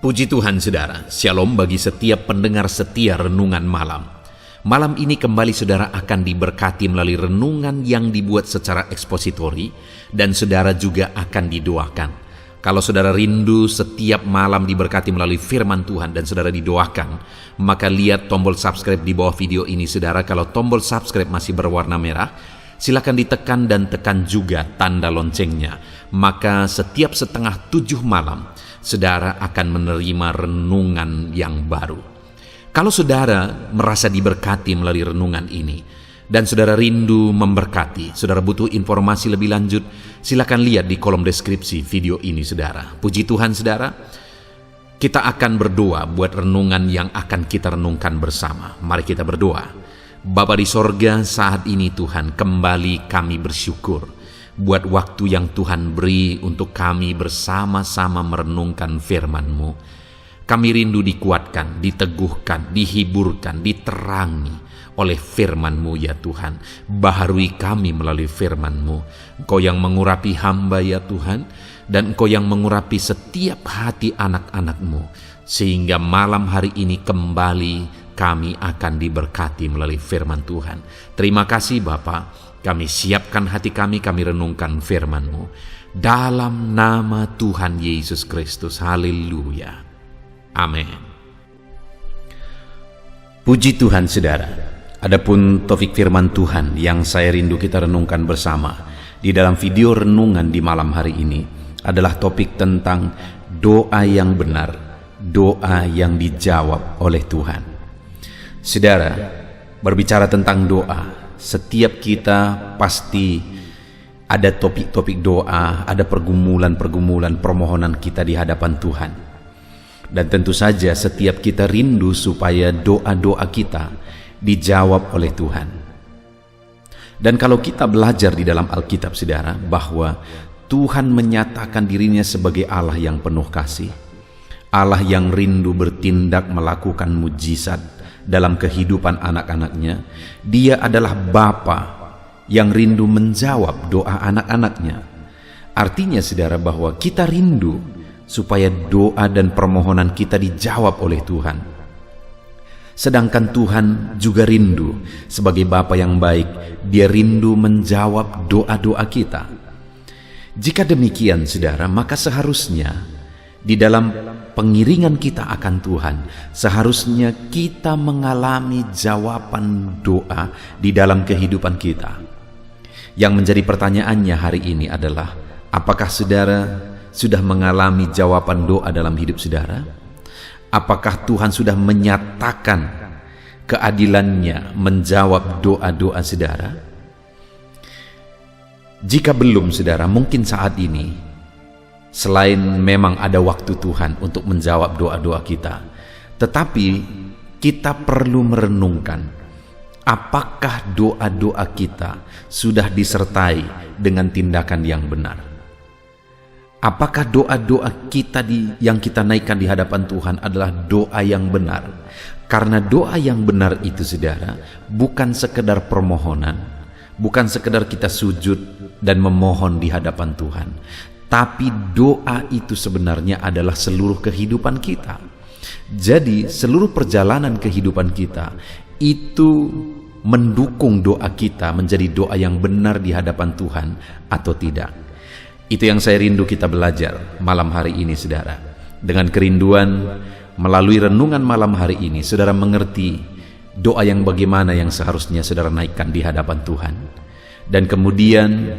Puji Tuhan saudara, shalom bagi setiap pendengar setia renungan malam. Malam ini kembali saudara akan diberkati melalui renungan yang dibuat secara ekspositori dan saudara juga akan didoakan. Kalau saudara rindu setiap malam diberkati melalui firman Tuhan dan saudara didoakan, maka lihat tombol subscribe di bawah video ini saudara. Kalau tombol subscribe masih berwarna merah, silakan ditekan dan tekan juga tanda loncengnya. Maka setiap 6:30 malam, saudara akan menerima renungan yang baru. Kalau saudara merasa diberkati melalui renungan ini, dan saudara rindu memberkati, saudara butuh informasi lebih lanjut, silakan lihat di kolom deskripsi video ini saudara. Puji Tuhan saudara, kita akan berdoa buat renungan yang akan kita renungkan bersama. Mari kita berdoa. Bapa di sorga, saat ini Tuhan kembali kami bersyukur buat waktu yang Tuhan beri untuk kami bersama-sama merenungkan firman-Mu. Kami rindu dikuatkan, diteguhkan, dihiburkan, diterangi oleh firman-Mu ya Tuhan. Baharui kami melalui firman-Mu. Engkau yang mengurapi hamba ya Tuhan, dan Engkau yang mengurapi setiap hati anak-anak-Mu, sehingga malam hari ini kembali kami akan diberkati melalui firman Tuhan. Terima kasih Bapa. Kami siapkan hati kami renungkan firman-Mu. Dalam nama Tuhan Yesus Kristus. Haleluya. Amin. Puji Tuhan saudara. Adapun topik firman Tuhan yang saya rindu kita renungkan bersama di dalam video renungan di malam hari ini adalah topik tentang doa yang benar, doa yang dijawab oleh Tuhan. Saudara, berbicara tentang doa, setiap kita pasti ada topik-topik doa, ada pergumulan-pergumulan permohonan kita di hadapan Tuhan. Dan tentu saja setiap kita rindu supaya doa-doa kita dijawab oleh Tuhan. Dan kalau kita belajar di dalam Alkitab saudara, bahwa Tuhan menyatakan dirinya sebagai Allah yang penuh kasih, Allah yang rindu bertindak melakukan mujizat dalam kehidupan anak-anaknya. Dia adalah Bapa yang rindu menjawab doa anak-anaknya. Artinya saudara bahwa kita rindu supaya doa dan permohonan kita dijawab oleh Tuhan. Sedangkan Tuhan juga rindu sebagai Bapa yang baik, Dia rindu menjawab doa-doa kita. Jika demikian saudara, maka seharusnya di dalam pengiringan kita akan Tuhan, seharusnya kita mengalami jawaban doa di dalam kehidupan kita. Yang menjadi pertanyaannya hari ini adalah, apakah saudara sudah mengalami jawaban doa dalam hidup saudara? Apakah Tuhan sudah menyatakan keadilannya menjawab doa-doa saudara? Jika belum saudara, mungkin saat ini, selain memang ada waktu Tuhan untuk menjawab doa-doa kita, tetapi kita perlu merenungkan apakah doa-doa kita sudah disertai dengan tindakan yang benar. Apakah doa-doa kita yang kita naikkan di hadapan Tuhan adalah doa yang benar? Karena doa yang benar itu saudara, bukan sekedar permohonan, bukan sekedar kita sujud dan memohon di hadapan Tuhan, tapi doa itu sebenarnya adalah seluruh kehidupan kita. Jadi seluruh perjalanan kehidupan kita itu mendukung doa kita menjadi doa yang benar di hadapan Tuhan atau tidak. Itu yang saya rindu kita belajar malam hari ini saudara. Dengan kerinduan melalui renungan malam hari ini, saudara mengerti doa yang bagaimana yang seharusnya saudara naikkan di hadapan Tuhan. Dan kemudian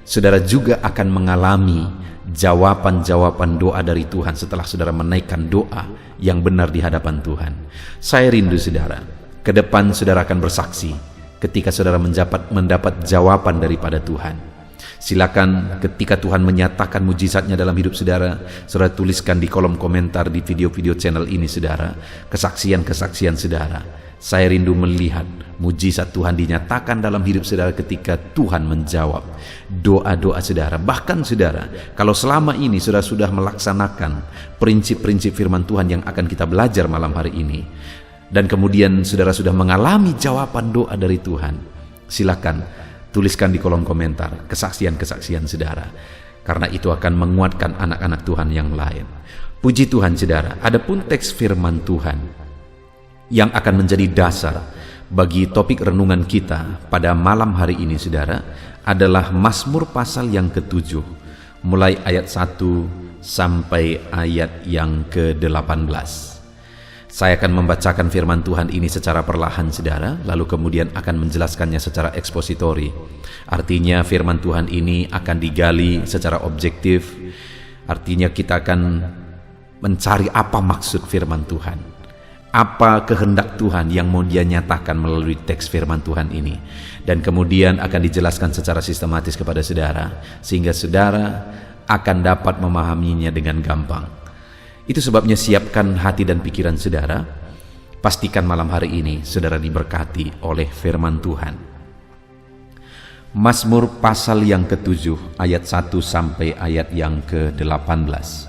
saudara juga akan mengalami jawaban-jawaban doa dari Tuhan setelah saudara menaikkan doa yang benar di hadapan Tuhan. Saya rindu saudara, ke depan saudara akan bersaksi ketika saudara mendapat jawaban daripada Tuhan. Silakan ketika Tuhan menyatakan mujizatnya dalam hidup saudara, saudara tuliskan di kolom komentar di video-video channel ini saudara, kesaksian-kesaksian saudara. Saya rindu melihat mujizat Tuhan dinyatakan dalam hidup saudara ketika Tuhan menjawab doa-doa saudara. Bahkan saudara, kalau selama ini saudara sudah melaksanakan prinsip-prinsip firman Tuhan yang akan kita belajar malam hari ini, dan kemudian saudara sudah mengalami jawaban doa dari Tuhan, silakan tuliskan di kolom komentar kesaksian-kesaksian saudara. Karena itu akan menguatkan anak-anak Tuhan yang lain. Puji Tuhan saudara, adapun teks firman Tuhan yang akan menjadi dasar bagi topik renungan kita pada malam hari ini saudara adalah Mazmur pasal yang ke-7 mulai ayat 1 sampai ayat yang ke-18. Saya akan membacakan firman Tuhan ini secara perlahan saudara, lalu kemudian akan menjelaskannya secara ekspositori. Artinya firman Tuhan ini akan digali secara objektif. Artinya kita akan mencari apa maksud firman Tuhan, apa kehendak Tuhan yang mau Dia nyatakan melalui teks firman Tuhan ini, dan kemudian akan dijelaskan secara sistematis kepada saudara sehingga saudara akan dapat memahaminya dengan gampang. Itu sebabnya siapkan hati dan pikiran saudara. Pastikan malam hari ini saudara diberkati oleh firman Tuhan. Mazmur pasal yang ke-7 ayat 1 sampai ayat yang ke-18.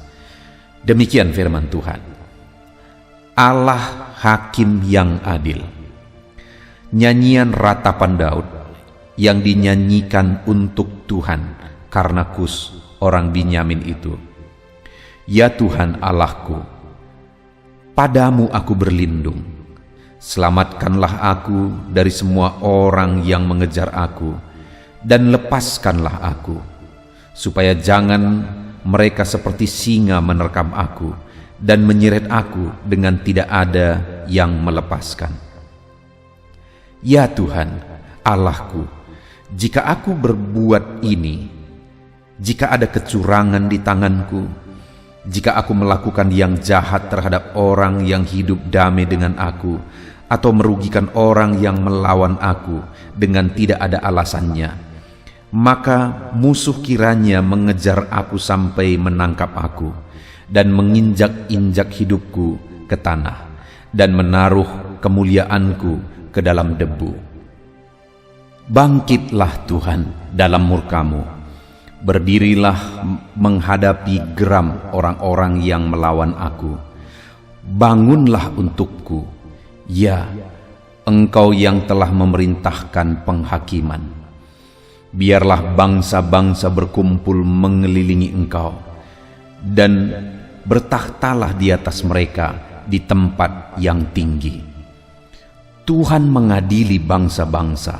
Demikian firman Tuhan. Allah hakim yang adil. Nyanyian ratapan Daud yang dinyanyikan untuk Tuhan karena Kus orang Binyamin itu. Ya Tuhan Allahku, padamu aku berlindung. Selamatkanlah aku dari semua orang yang mengejar aku, dan lepaskanlah aku, supaya jangan mereka seperti singa menerkam aku dan menyeret aku dengan tidak ada yang melepaskan. Ya Tuhan, Allahku, jika aku berbuat ini, jika ada kecurangan di tanganku, jika aku melakukan yang jahat terhadap orang yang hidup damai dengan aku, atau merugikan orang yang melawan aku dengan tidak ada alasannya, maka musuh kiranya mengejar aku sampai menangkap aku dan menginjak-injak hidupku ke tanah dan menaruh kemuliaanku ke dalam debu. Bangkitlah Tuhan dalam murka-Mu, berdirilah menghadapi geram orang-orang yang melawan aku. Bangunlah untukku, ya Engkau yang telah memerintahkan penghakiman. Biarlah bangsa-bangsa berkumpul mengelilingi Engkau, dan bertakhtalah di atas mereka di tempat yang tinggi. Tuhan mengadili bangsa-bangsa.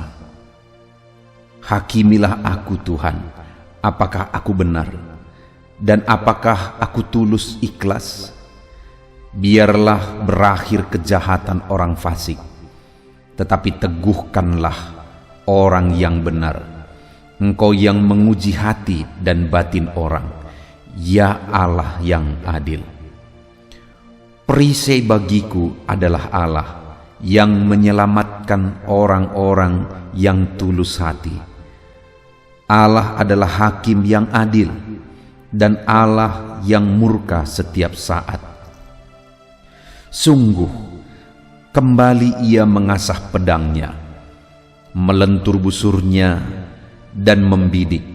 Hakimilah aku Tuhan, apakah aku benar, dan apakah aku tulus ikhlas? Biarlah berakhir kejahatan orang fasik, tetapi teguhkanlah orang yang benar. Engkau yang menguji hati dan batin orang, ya Allah yang adil. Perisai bagiku adalah Allah yang menyelamatkan orang-orang yang tulus hati. Allah adalah hakim yang adil, dan Allah yang murka setiap saat. Sungguh, kembali Ia mengasah pedangnya, melentur busurnya, dan membidik.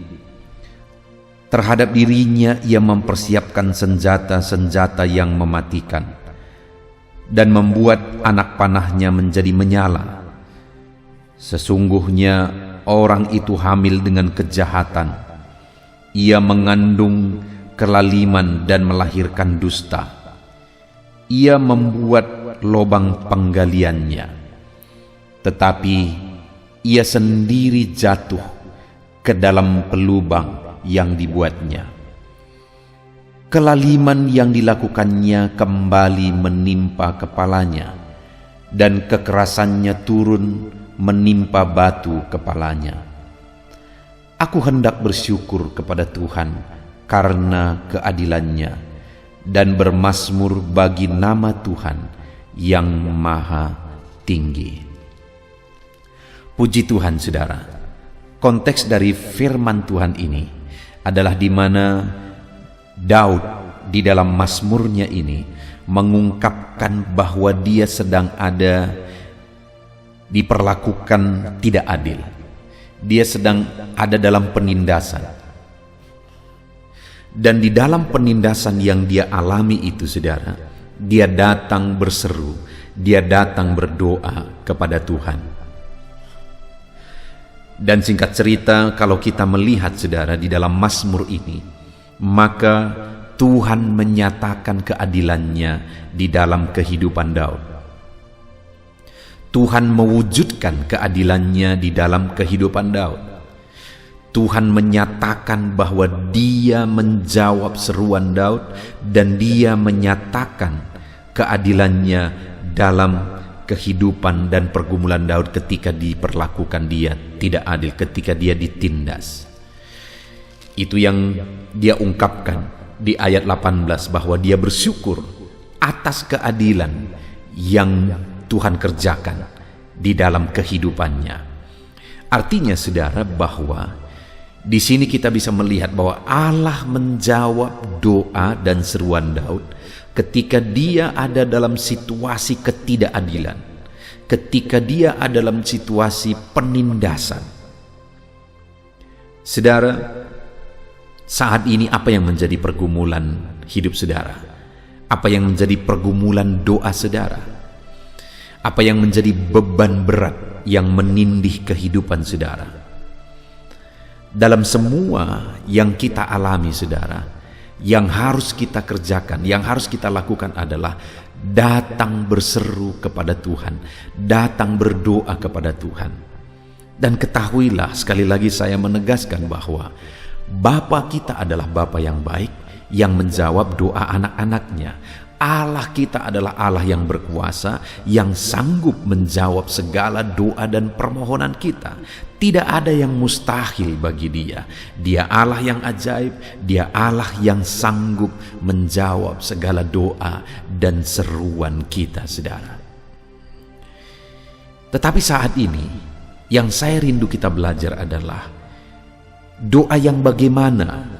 Terhadap dirinya Ia mempersiapkan senjata-senjata yang mematikan, dan membuat anak panahnya menjadi menyala. Sesungguhnya orang itu hamil dengan kejahatan. Ia mengandung kelaliman dan melahirkan dusta. Ia membuat lubang penggaliannya, tetapi ia sendiri jatuh ke dalam pelubang yang dibuatnya. Kelaliman yang dilakukannya kembali menimpa kepalanya, dan kekerasannya turun menimpa batu kepalanya. Aku hendak bersyukur kepada Tuhan karena keadilannya, dan bermazmur bagi nama Tuhan yang maha tinggi. Puji Tuhan saudara. Konteks dari firman Tuhan ini adalah di mana Daud di dalam mazmurnya ini mengungkapkan bahwa dia sedang ada diperlakukan tidak adil. Dia sedang ada dalam penindasan. Dan di dalam penindasan yang dia alami itu saudara, dia datang berseru, dia datang berdoa kepada Tuhan. Dan singkat cerita, kalau kita melihat saudara di dalam Mazmur ini, maka Tuhan menyatakan keadilannya di dalam kehidupan Daud. Tuhan mewujudkan keadilannya di dalam kehidupan Daud. Tuhan menyatakan bahwa Dia menjawab seruan Daud dan Dia menyatakan keadilannya dalam kehidupan dan pergumulan Daud ketika diperlakukan dia tidak adil, ketika dia ditindas. Itu yang dia ungkapkan di ayat 18, bahwa dia bersyukur atas keadilan yang Tuhan kerjakan di dalam kehidupannya. Artinya saudara, bahwa di sini kita bisa melihat bahwa Allah menjawab doa dan seruan Daud ketika dia ada dalam situasi ketidakadilan, ketika dia ada dalam situasi penindasan. Saudara, saat ini apa yang menjadi pergumulan hidup saudara? Apa yang menjadi pergumulan doa saudara? Apa yang menjadi beban berat yang menindih kehidupan saudara? Dalam semua yang kita alami saudara, yang harus kita kerjakan, yang harus kita lakukan adalah datang berseru kepada Tuhan, datang berdoa kepada Tuhan. Dan ketahuilah, sekali lagi saya menegaskan bahwa Bapa kita adalah Bapa yang baik, yang menjawab doa anak-anaknya. Allah kita adalah Allah yang berkuasa, yang sanggup menjawab segala doa dan permohonan kita. Tidak ada yang mustahil bagi Dia. Dia Allah yang ajaib, Dia Allah yang sanggup menjawab segala doa dan seruan kita, saudara. Tetapi saat ini, yang saya rindu kita belajar adalah doa yang bagaimana.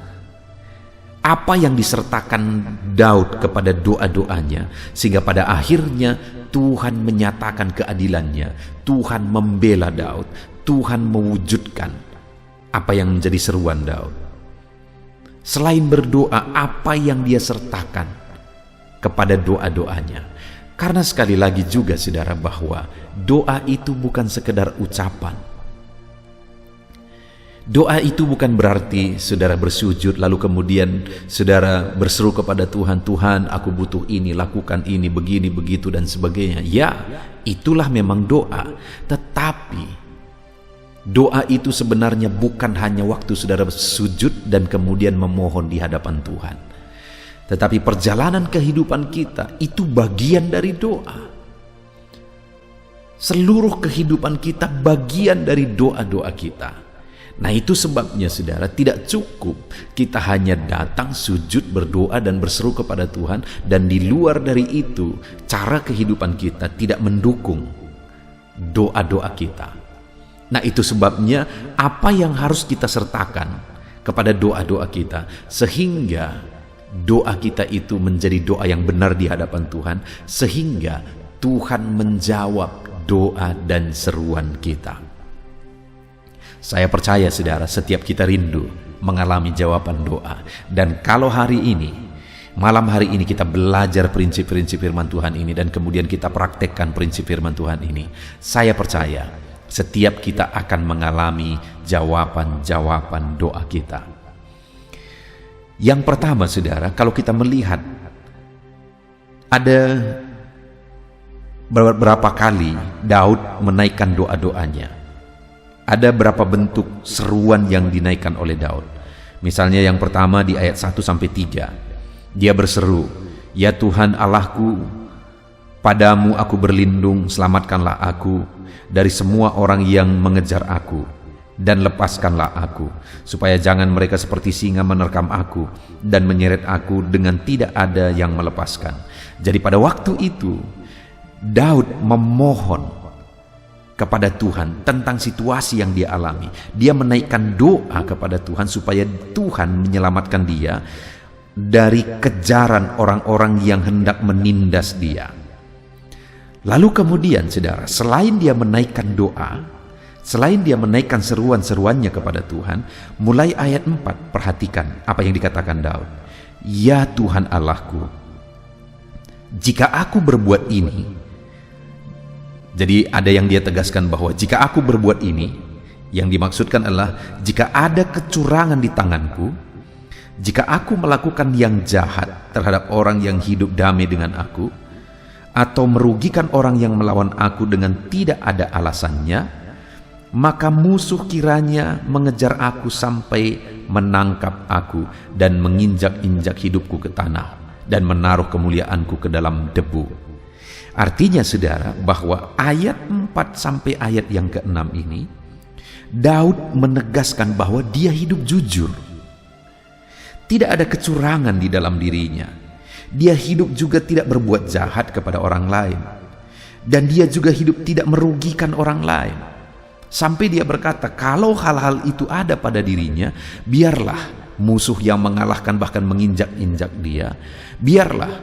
Apa yang disertakan Daud kepada doa-doanya, sehingga pada akhirnya Tuhan menyatakan keadilannya, Tuhan membela Daud, Tuhan mewujudkan apa yang menjadi seruan Daud. Selain berdoa, apa yang dia sertakan kepada doa-doanya? Karena sekali lagi juga saudara, bahwa doa itu bukan sekedar ucapan. Doa itu bukan berarti saudara bersujud lalu kemudian saudara berseru kepada Tuhan, Tuhan aku butuh ini, lakukan ini, begini, begitu dan sebagainya. Ya, itulah memang doa. Tetapi doa itu sebenarnya bukan hanya waktu saudara sujud dan kemudian memohon di hadapan Tuhan. Tetapi perjalanan kehidupan kita itu bagian dari doa. Seluruh kehidupan kita bagian dari doa-doa kita. Nah, itu sebabnya saudara, tidak cukup kita hanya datang sujud, berdoa dan berseru kepada Tuhan, dan di luar dari itu cara kehidupan kita tidak mendukung doa-doa kita. Nah, itu sebabnya apa yang harus kita sertakan kepada doa-doa kita, sehingga doa kita itu menjadi doa yang benar di hadapan Tuhan, sehingga Tuhan menjawab doa dan seruan kita. Saya percaya saudara, setiap kita rindu mengalami jawaban doa. Dan kalau hari ini, malam hari ini kita belajar prinsip-prinsip firman Tuhan ini, dan kemudian kita praktekkan prinsip firman Tuhan ini, saya percaya setiap kita akan mengalami jawaban-jawaban doa kita. Yang pertama saudara, kalau kita melihat ada beberapa kali Daud menaikkan doa-doanya. Ada berapa bentuk seruan yang dinaikkan oleh Daud. Misalnya yang pertama di ayat 1-3. Dia berseru, "Ya Tuhan Allahku, padamu aku berlindung, selamatkanlah aku dari semua orang yang mengejar aku, dan lepaskanlah aku, supaya jangan mereka seperti singa menerkam aku dan menyeret aku dengan tidak ada yang melepaskan." Jadi pada waktu itu Daud memohon kepada Tuhan tentang situasi yang dia alami. Dia menaikkan doa kepada Tuhan supaya Tuhan menyelamatkan dia dari kejaran orang-orang yang hendak menindas dia. Lalu kemudian saudara, selain dia menaikkan doa, selain dia menaikkan seruan-seruannya kepada Tuhan, mulai ayat 4, perhatikan apa yang dikatakan Daud. "Ya Tuhan Allahku, jika aku berbuat ini." Jadi ada yang dia tegaskan bahwa jika aku berbuat ini, yang dimaksudkan adalah jika ada kecurangan di tanganku, Jika aku melakukan yang jahat terhadap orang yang hidup damai dengan aku, atau merugikan orang yang melawan aku dengan tidak ada alasannya, maka musuh kiranya mengejar aku sampai menangkap aku dan menginjak-injak hidupku ke tanah dan menaruh kemuliaanku ke dalam debu. Artinya saudara, bahwa ayat 4 sampai ayat yang ke-6 ini, Daud menegaskan bahwa dia hidup jujur. Tidak ada kecurangan di dalam dirinya. Dia hidup juga tidak berbuat jahat kepada orang lain. Dan dia juga hidup tidak merugikan orang lain. Sampai dia berkata, kalau hal-hal itu ada pada dirinya, biarlah musuh yang mengalahkan bahkan menginjak-injak dia, biarlah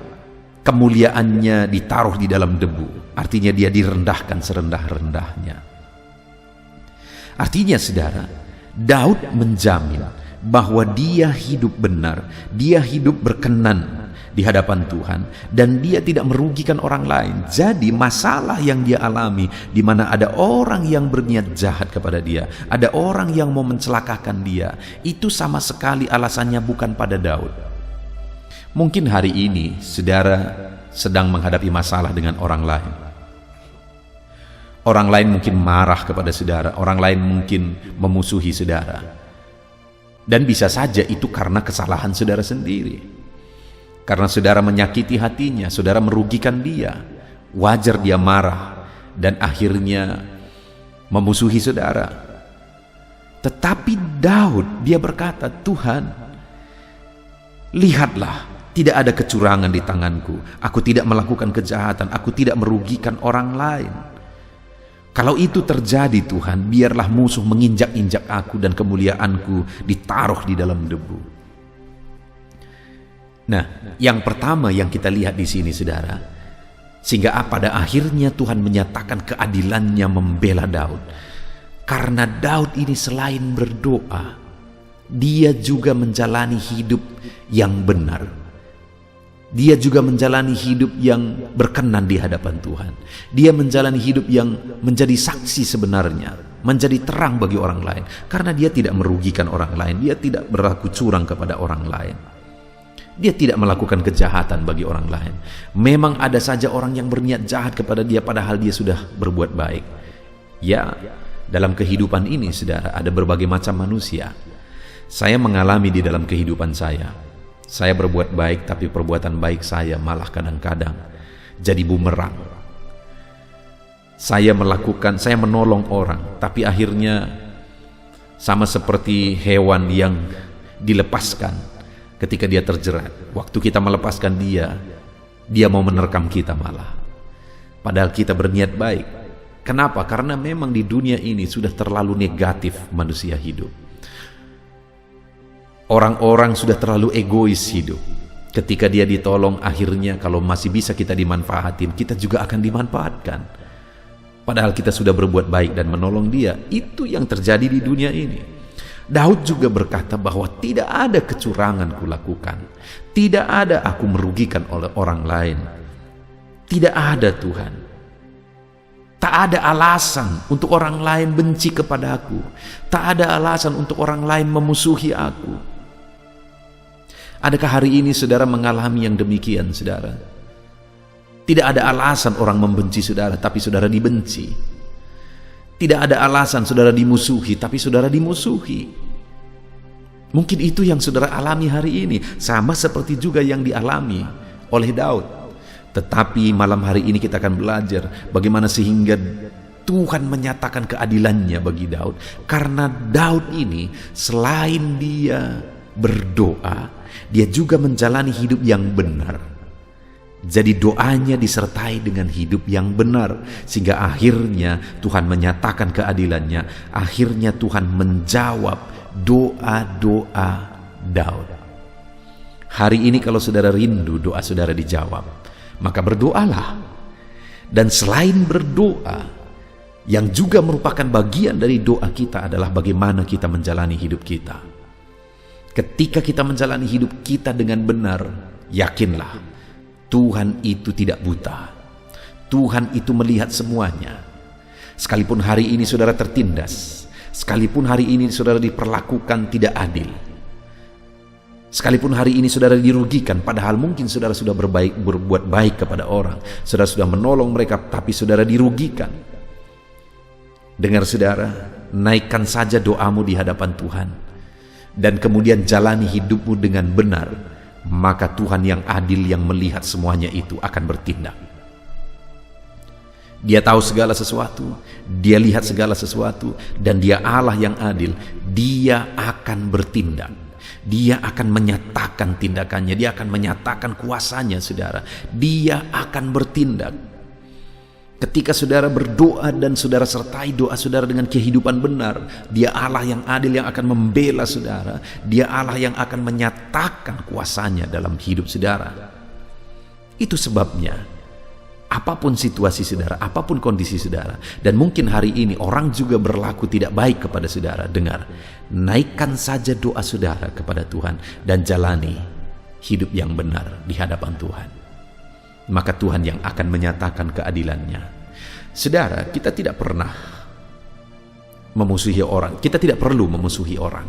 kemuliaannya ditaruh di dalam debu. Artinya dia direndahkan serendah-rendahnya. Artinya saudara, Daud menjamin bahwa dia hidup benar, dia hidup berkenan di hadapan Tuhan, dan dia tidak merugikan orang lain. Jadi masalah yang dia alami, di mana ada orang yang berniat jahat kepada dia, ada orang yang mau mencelakakan dia, itu sama sekali alasannya bukan pada Daud. Mungkin hari ini saudara sedang menghadapi masalah dengan orang lain. Orang lain mungkin marah kepada saudara, orang lain mungkin memusuhi saudara. Dan bisa saja itu karena kesalahan saudara sendiri. Karena saudara menyakiti hatinya, saudara merugikan dia. Wajar dia marah dan akhirnya memusuhi saudara. Tetapi Daud, dia berkata, Tuhan, lihatlah, tidak ada kecurangan di tanganku. Aku tidak melakukan kejahatan, aku tidak merugikan orang lain. Kalau itu terjadi Tuhan, biarlah musuh menginjak-injak aku dan kemuliaanku ditaruh di dalam debu. Nah, yang pertama yang kita lihat di sini saudara, sehingga pada akhirnya Tuhan menyatakan keadilannya membela Daud. Karena Daud ini selain berdoa, dia juga menjalani hidup yang benar. Dia juga menjalani hidup yang berkenan di hadapan Tuhan. Dia menjalani hidup yang menjadi saksi sebenarnya, menjadi terang bagi orang lain. Karena dia tidak merugikan orang lain, dia tidak berlaku curang kepada orang lain. Dia tidak melakukan kejahatan bagi orang lain. Memang ada saja orang yang berniat jahat kepada dia padahal dia sudah berbuat baik. Ya, dalam kehidupan ini saudara, ada berbagai macam manusia. Saya mengalami di dalam kehidupan saya. Saya berbuat baik, tapi perbuatan baik saya malah kadang-kadang jadi bumerang. Saya menolong orang, tapi akhirnya sama seperti hewan yang dilepaskan ketika dia terjerat. Waktu kita melepaskan dia, dia mau menerkam kita malah. Padahal kita berniat baik. Kenapa? Karena memang di dunia ini sudah terlalu negatif manusia hidup. Orang-orang sudah terlalu egois hidup. Ketika dia ditolong, akhirnya kalau masih bisa kita dimanfaatin, kita juga akan dimanfaatkan. Padahal kita sudah berbuat baik dan menolong dia. Itu yang terjadi di dunia ini. Daud juga berkata bahwa tidak ada kecurangan kulakukan. Tidak ada aku merugikan oleh orang lain. Tidak ada Tuhan. Tak ada alasan untuk orang lain benci kepada aku. Tak ada alasan untuk orang lain memusuhi aku. Adakah hari ini saudara mengalami yang demikian saudara? Tidak ada alasan orang membenci saudara, tapi saudara dibenci. Tidak ada alasan saudara dimusuhi, tapi saudara dimusuhi. Mungkin itu yang saudara alami hari ini, sama seperti juga yang dialami oleh Daud. Tetapi malam hari ini kita akan belajar bagaimana sehingga Tuhan menyatakan keadilannya bagi Daud. Karena Daud ini selain dia berdoa, dia juga menjalani hidup yang benar. Jadi doanya disertai dengan hidup yang benar, sehingga akhirnya Tuhan menyatakan keadilannya. Akhirnya Tuhan menjawab doa-doa Daud. Hari ini kalau saudara rindu doa saudara dijawab, maka berdoalah. Dan selain berdoa, yang juga merupakan bagian dari doa kita adalah bagaimana kita menjalani hidup kita. Ketika kita menjalani hidup kita dengan benar, yakinlah Tuhan itu tidak buta. Tuhan itu melihat semuanya. Sekalipun hari ini saudara tertindas, sekalipun hari ini saudara diperlakukan tidak adil, Sekalipun hari ini saudara dirugikan, padahal mungkin saudara sudah berbuat baik kepada orang, saudara sudah menolong mereka, tapi saudara dirugikan. Dengar saudara, naikkan saja doamu di hadapan Tuhan, dan kemudian jalani hidupmu dengan benar, maka Tuhan yang adil yang melihat semuanya itu akan bertindak. Dia tahu segala sesuatu, dia lihat segala sesuatu, dan dia Allah yang adil. Dia akan bertindak. Dia akan menyatakan tindakannya, dia akan menyatakan kuasanya, saudara. Dia akan bertindak. Ketika saudara berdoa dan saudara sertai doa saudara dengan kehidupan benar, dia Allah yang adil yang akan membela saudara. Dia Allah yang akan menyatakan kuasanya dalam hidup saudara. Itu sebabnya, apapun situasi saudara, apapun kondisi saudara, dan mungkin hari ini orang juga berlaku tidak baik kepada saudara, dengar, naikkan saja doa saudara kepada Tuhan dan jalani hidup yang benar di hadapan Tuhan. Maka Tuhan yang akan menyatakan keadilannya. Saudara, kita tidak pernah memusuhi orang, kita tidak perlu memusuhi orang.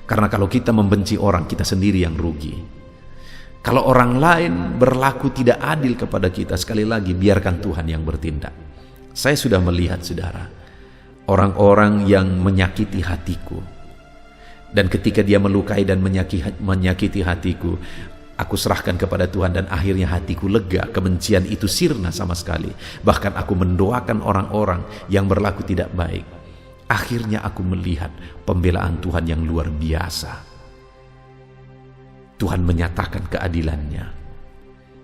Karena kalau kita membenci orang, kita sendiri yang rugi. Kalau orang lain berlaku tidak adil kepada kita, sekali lagi biarkan Tuhan yang bertindak. Saya sudah melihat saudara, orang-orang yang menyakiti hatiku, dan ketika dia melukai dan menyakiti hatiku, aku serahkan kepada Tuhan dan akhirnya hatiku lega, kebencian itu sirna sama sekali. Bahkan aku mendoakan orang-orang yang berlaku tidak baik. Akhirnya aku melihat pembelaan Tuhan yang luar biasa. Tuhan menyatakan keadilannya.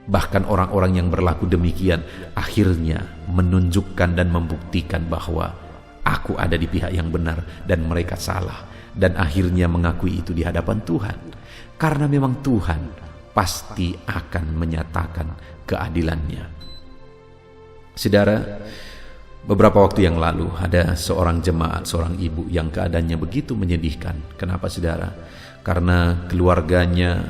Bahkan orang-orang yang berlaku demikian akhirnya menunjukkan dan membuktikan bahwa aku ada di pihak yang benar dan mereka salah, dan akhirnya mengakui itu di hadapan Tuhan. Karena memang Tuhan pasti akan menyatakan keadilannya. Saudara, beberapa waktu yang lalu ada seorang jemaat, seorang ibu yang keadaannya begitu menyedihkan. Kenapa saudara? Karena keluarganya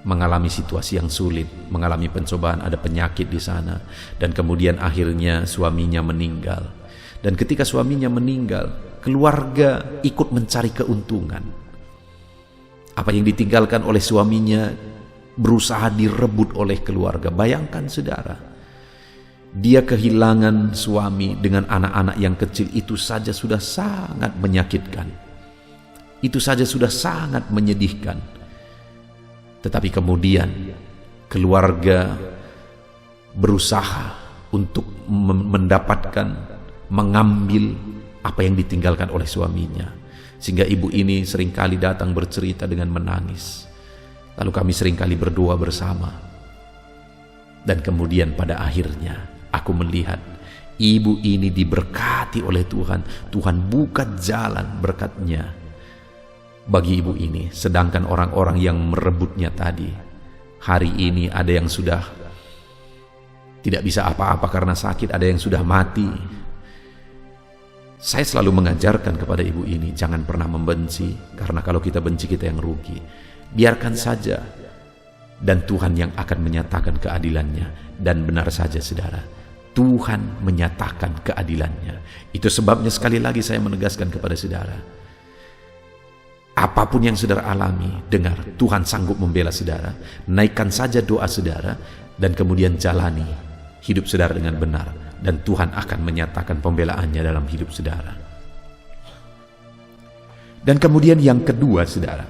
mengalami situasi yang sulit, mengalami pencobaan, ada penyakit di sana, dan kemudian akhirnya suaminya meninggal. Dan ketika suaminya meninggal, keluarga ikut mencari keuntungan. Apa yang ditinggalkan oleh suaminya berusaha direbut oleh keluarga. Bayangkan saudara, dia kehilangan suami dengan anak-anak yang kecil, itu saja sudah sangat menyakitkan. Itu saja sudah sangat menyedihkan. Tetapi kemudian keluarga berusaha untuk mendapatkan, mengambil apa yang ditinggalkan oleh suaminya. Sehingga ibu ini seringkali datang bercerita dengan menangis. Lalu kami seringkali berdoa bersama. Dan kemudian pada akhirnya aku melihat ibu ini diberkati oleh Tuhan. Tuhan buka jalan berkatnya bagi ibu ini, sedangkan orang-orang yang merebutnya tadi, hari ini ada yang sudah tidak bisa apa-apa karena sakit, ada yang sudah mati. Saya selalu mengajarkan kepada ibu ini, jangan pernah membenci, karena kalau kita benci kita yang rugi. Biarkan saja, dan Tuhan yang akan menyatakan keadilannya. Dan benar saja saudara, Tuhan menyatakan keadilannya. Itu sebabnya sekali lagi saya menegaskan kepada saudara, apapun yang saudara alami, dengar, Tuhan sanggup membela saudara. Naikkan saja doa saudara, dan kemudian jalani hidup saudara dengan benar, dan Tuhan akan menyatakan pembelaannya dalam hidup saudara. Dan kemudian yang kedua saudara,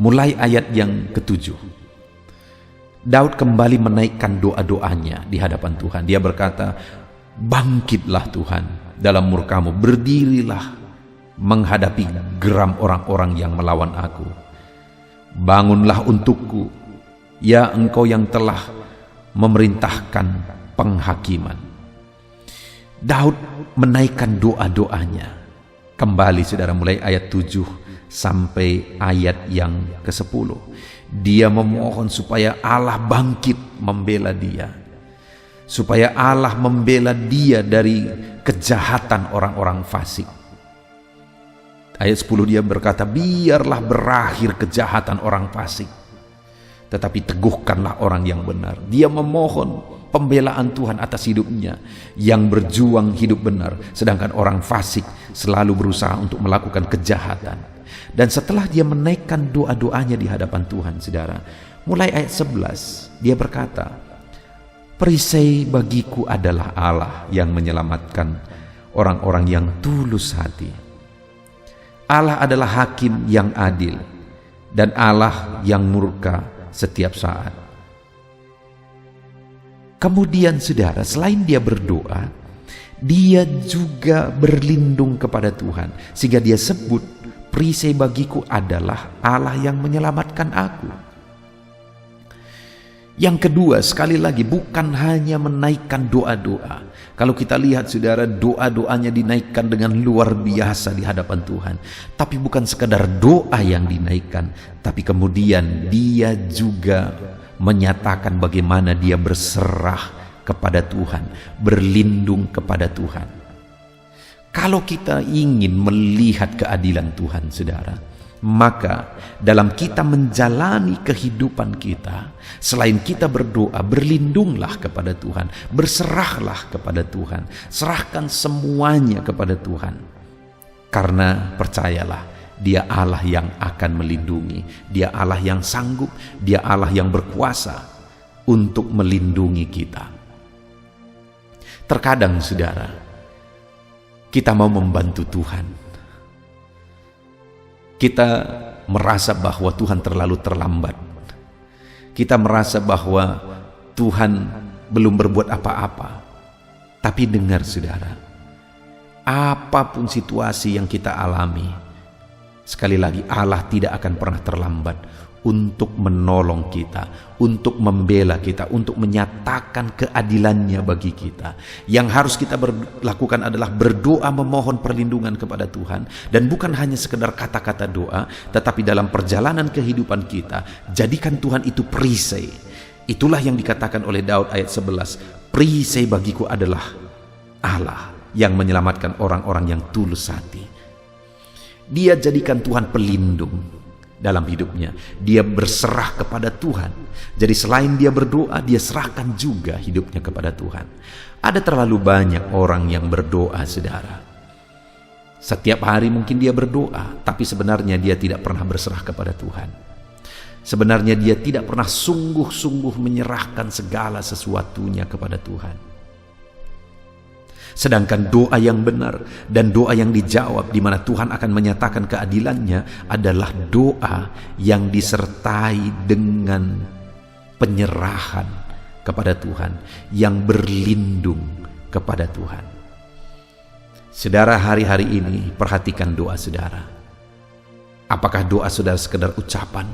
mulai ayat yang ke-7, Daud kembali menaikkan doa-doanya di hadapan Tuhan. Dia berkata, bangkitlah Tuhan dalam murkamu, berdirilah menghadapi geram orang-orang yang melawan aku. Bangunlah untukku, ya Engkau yang telah memerintahkan penghakiman. Daud menaikkan doa-doanya. Kembali saudara, mulai ayat 7 sampai ayat yang ke-10. Dia memohon supaya Allah bangkit membela dia, supaya Allah membela dia dari kejahatan orang-orang fasik. Ayat 10 dia berkata, biarlah berakhir kejahatan orang fasik, tetapi teguhkanlah orang yang benar. Dia memohon pembelaan Tuhan atas hidupnya yang berjuang hidup benar, sedangkan orang fasik selalu berusaha untuk melakukan kejahatan. Dan setelah dia menaikkan doa-doanya di hadapan Tuhan, saudara, mulai ayat 11, dia berkata, "Perisai bagiku adalah Allah yang menyelamatkan orang-orang yang tulus hati. Allah adalah hakim yang adil, dan Allah yang murka setiap saat." Kemudian saudara, selain dia berdoa, dia juga berlindung kepada Tuhan. Sehingga dia sebut, "Perisai bagiku adalah Allah yang menyelamatkan aku." Yang kedua, sekali lagi, bukan hanya menaikkan doa-doa. Kalau kita lihat saudara, doa-doanya dinaikkan dengan luar biasa di hadapan Tuhan. Tapi bukan sekadar doa yang dinaikkan, tapi kemudian dia juga menyatakan bagaimana dia berserah kepada Tuhan, berlindung kepada Tuhan. Kalau kita ingin melihat keadilan Tuhan, saudara, maka dalam kita menjalani kehidupan kita, selain kita berdoa, berlindunglah kepada Tuhan, berserahlah kepada Tuhan, serahkan semuanya kepada Tuhan. Karena percayalah, Dia Allah yang akan melindungi, Dia Allah yang sanggup, Dia Allah yang berkuasa untuk melindungi kita. Terkadang saudara, kita mau membantu Tuhan, kita merasa bahwa Tuhan terlalu terlambat. Kita merasa bahwa Tuhan belum berbuat apa-apa. Tapi dengar saudara, apapun situasi yang kita alami, sekali lagi Allah tidak akan pernah terlambat untuk menolong kita, untuk membela kita, untuk menyatakan keadilannya bagi kita. Yang harus kita lakukan adalah berdoa, memohon perlindungan kepada Tuhan. Dan bukan hanya sekedar kata-kata doa, tetapi dalam perjalanan kehidupan kita, jadikan Tuhan itu perisai. Itulah yang dikatakan oleh Daud ayat 11, "Perisai bagiku adalah Allah yang menyelamatkan orang-orang yang tulus hati." Dia jadikan Tuhan pelindung dalam hidupnya. Dia berserah kepada Tuhan. Jadi selain dia berdoa, dia serahkan juga hidupnya kepada Tuhan. Ada terlalu banyak orang yang berdoa, saudara. Setiap hari mungkin dia berdoa, tapi sebenarnya dia tidak pernah berserah kepada Tuhan. Sebenarnya dia tidak pernah sungguh-sungguh menyerahkan segala sesuatunya kepada Tuhan. Sedangkan doa yang benar dan doa yang dijawab, di mana Tuhan akan menyatakan keadilannya, adalah doa yang disertai dengan penyerahan kepada Tuhan, yang berlindung kepada Tuhan. Saudara, hari-hari ini perhatikan doa saudara. Apakah doa saudara sekedar ucapan?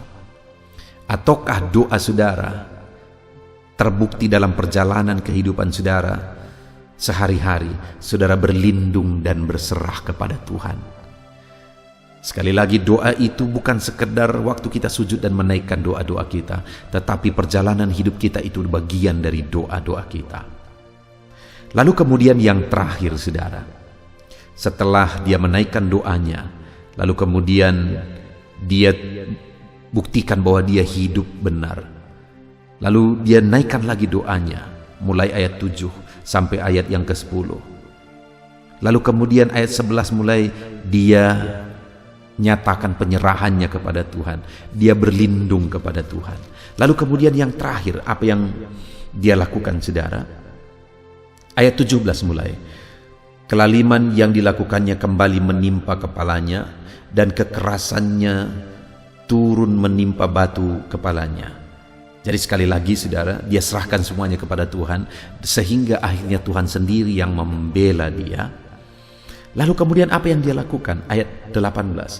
Ataukah doa saudara terbukti dalam perjalanan kehidupan saudara? Sehari-hari saudara berlindung dan berserah kepada Tuhan. Sekali lagi, doa itu bukan sekedar waktu kita sujud dan menaikkan doa-doa kita, tetapi perjalanan hidup kita itu bagian dari doa-doa kita. Lalu kemudian yang terakhir saudara, setelah dia menaikkan doanya, lalu kemudian dia buktikan bahwa dia hidup benar. Lalu dia naikkan lagi doanya, mulai ayat 7 sampai ayat yang ke-10. Lalu kemudian ayat 11 mulai dia nyatakan penyerahannya kepada Tuhan. Dia berlindung kepada Tuhan. Lalu kemudian yang terakhir, apa yang dia lakukan saudara? Ayat 17 mulai. Kelaliman yang dilakukannya kembali menimpa kepalanya, dan kekerasannya turun menimpa batu kepalanya. Jadi sekali lagi saudara, dia serahkan semuanya kepada Tuhan, sehingga akhirnya Tuhan sendiri yang membela dia. Lalu kemudian apa yang dia lakukan? Ayat 18.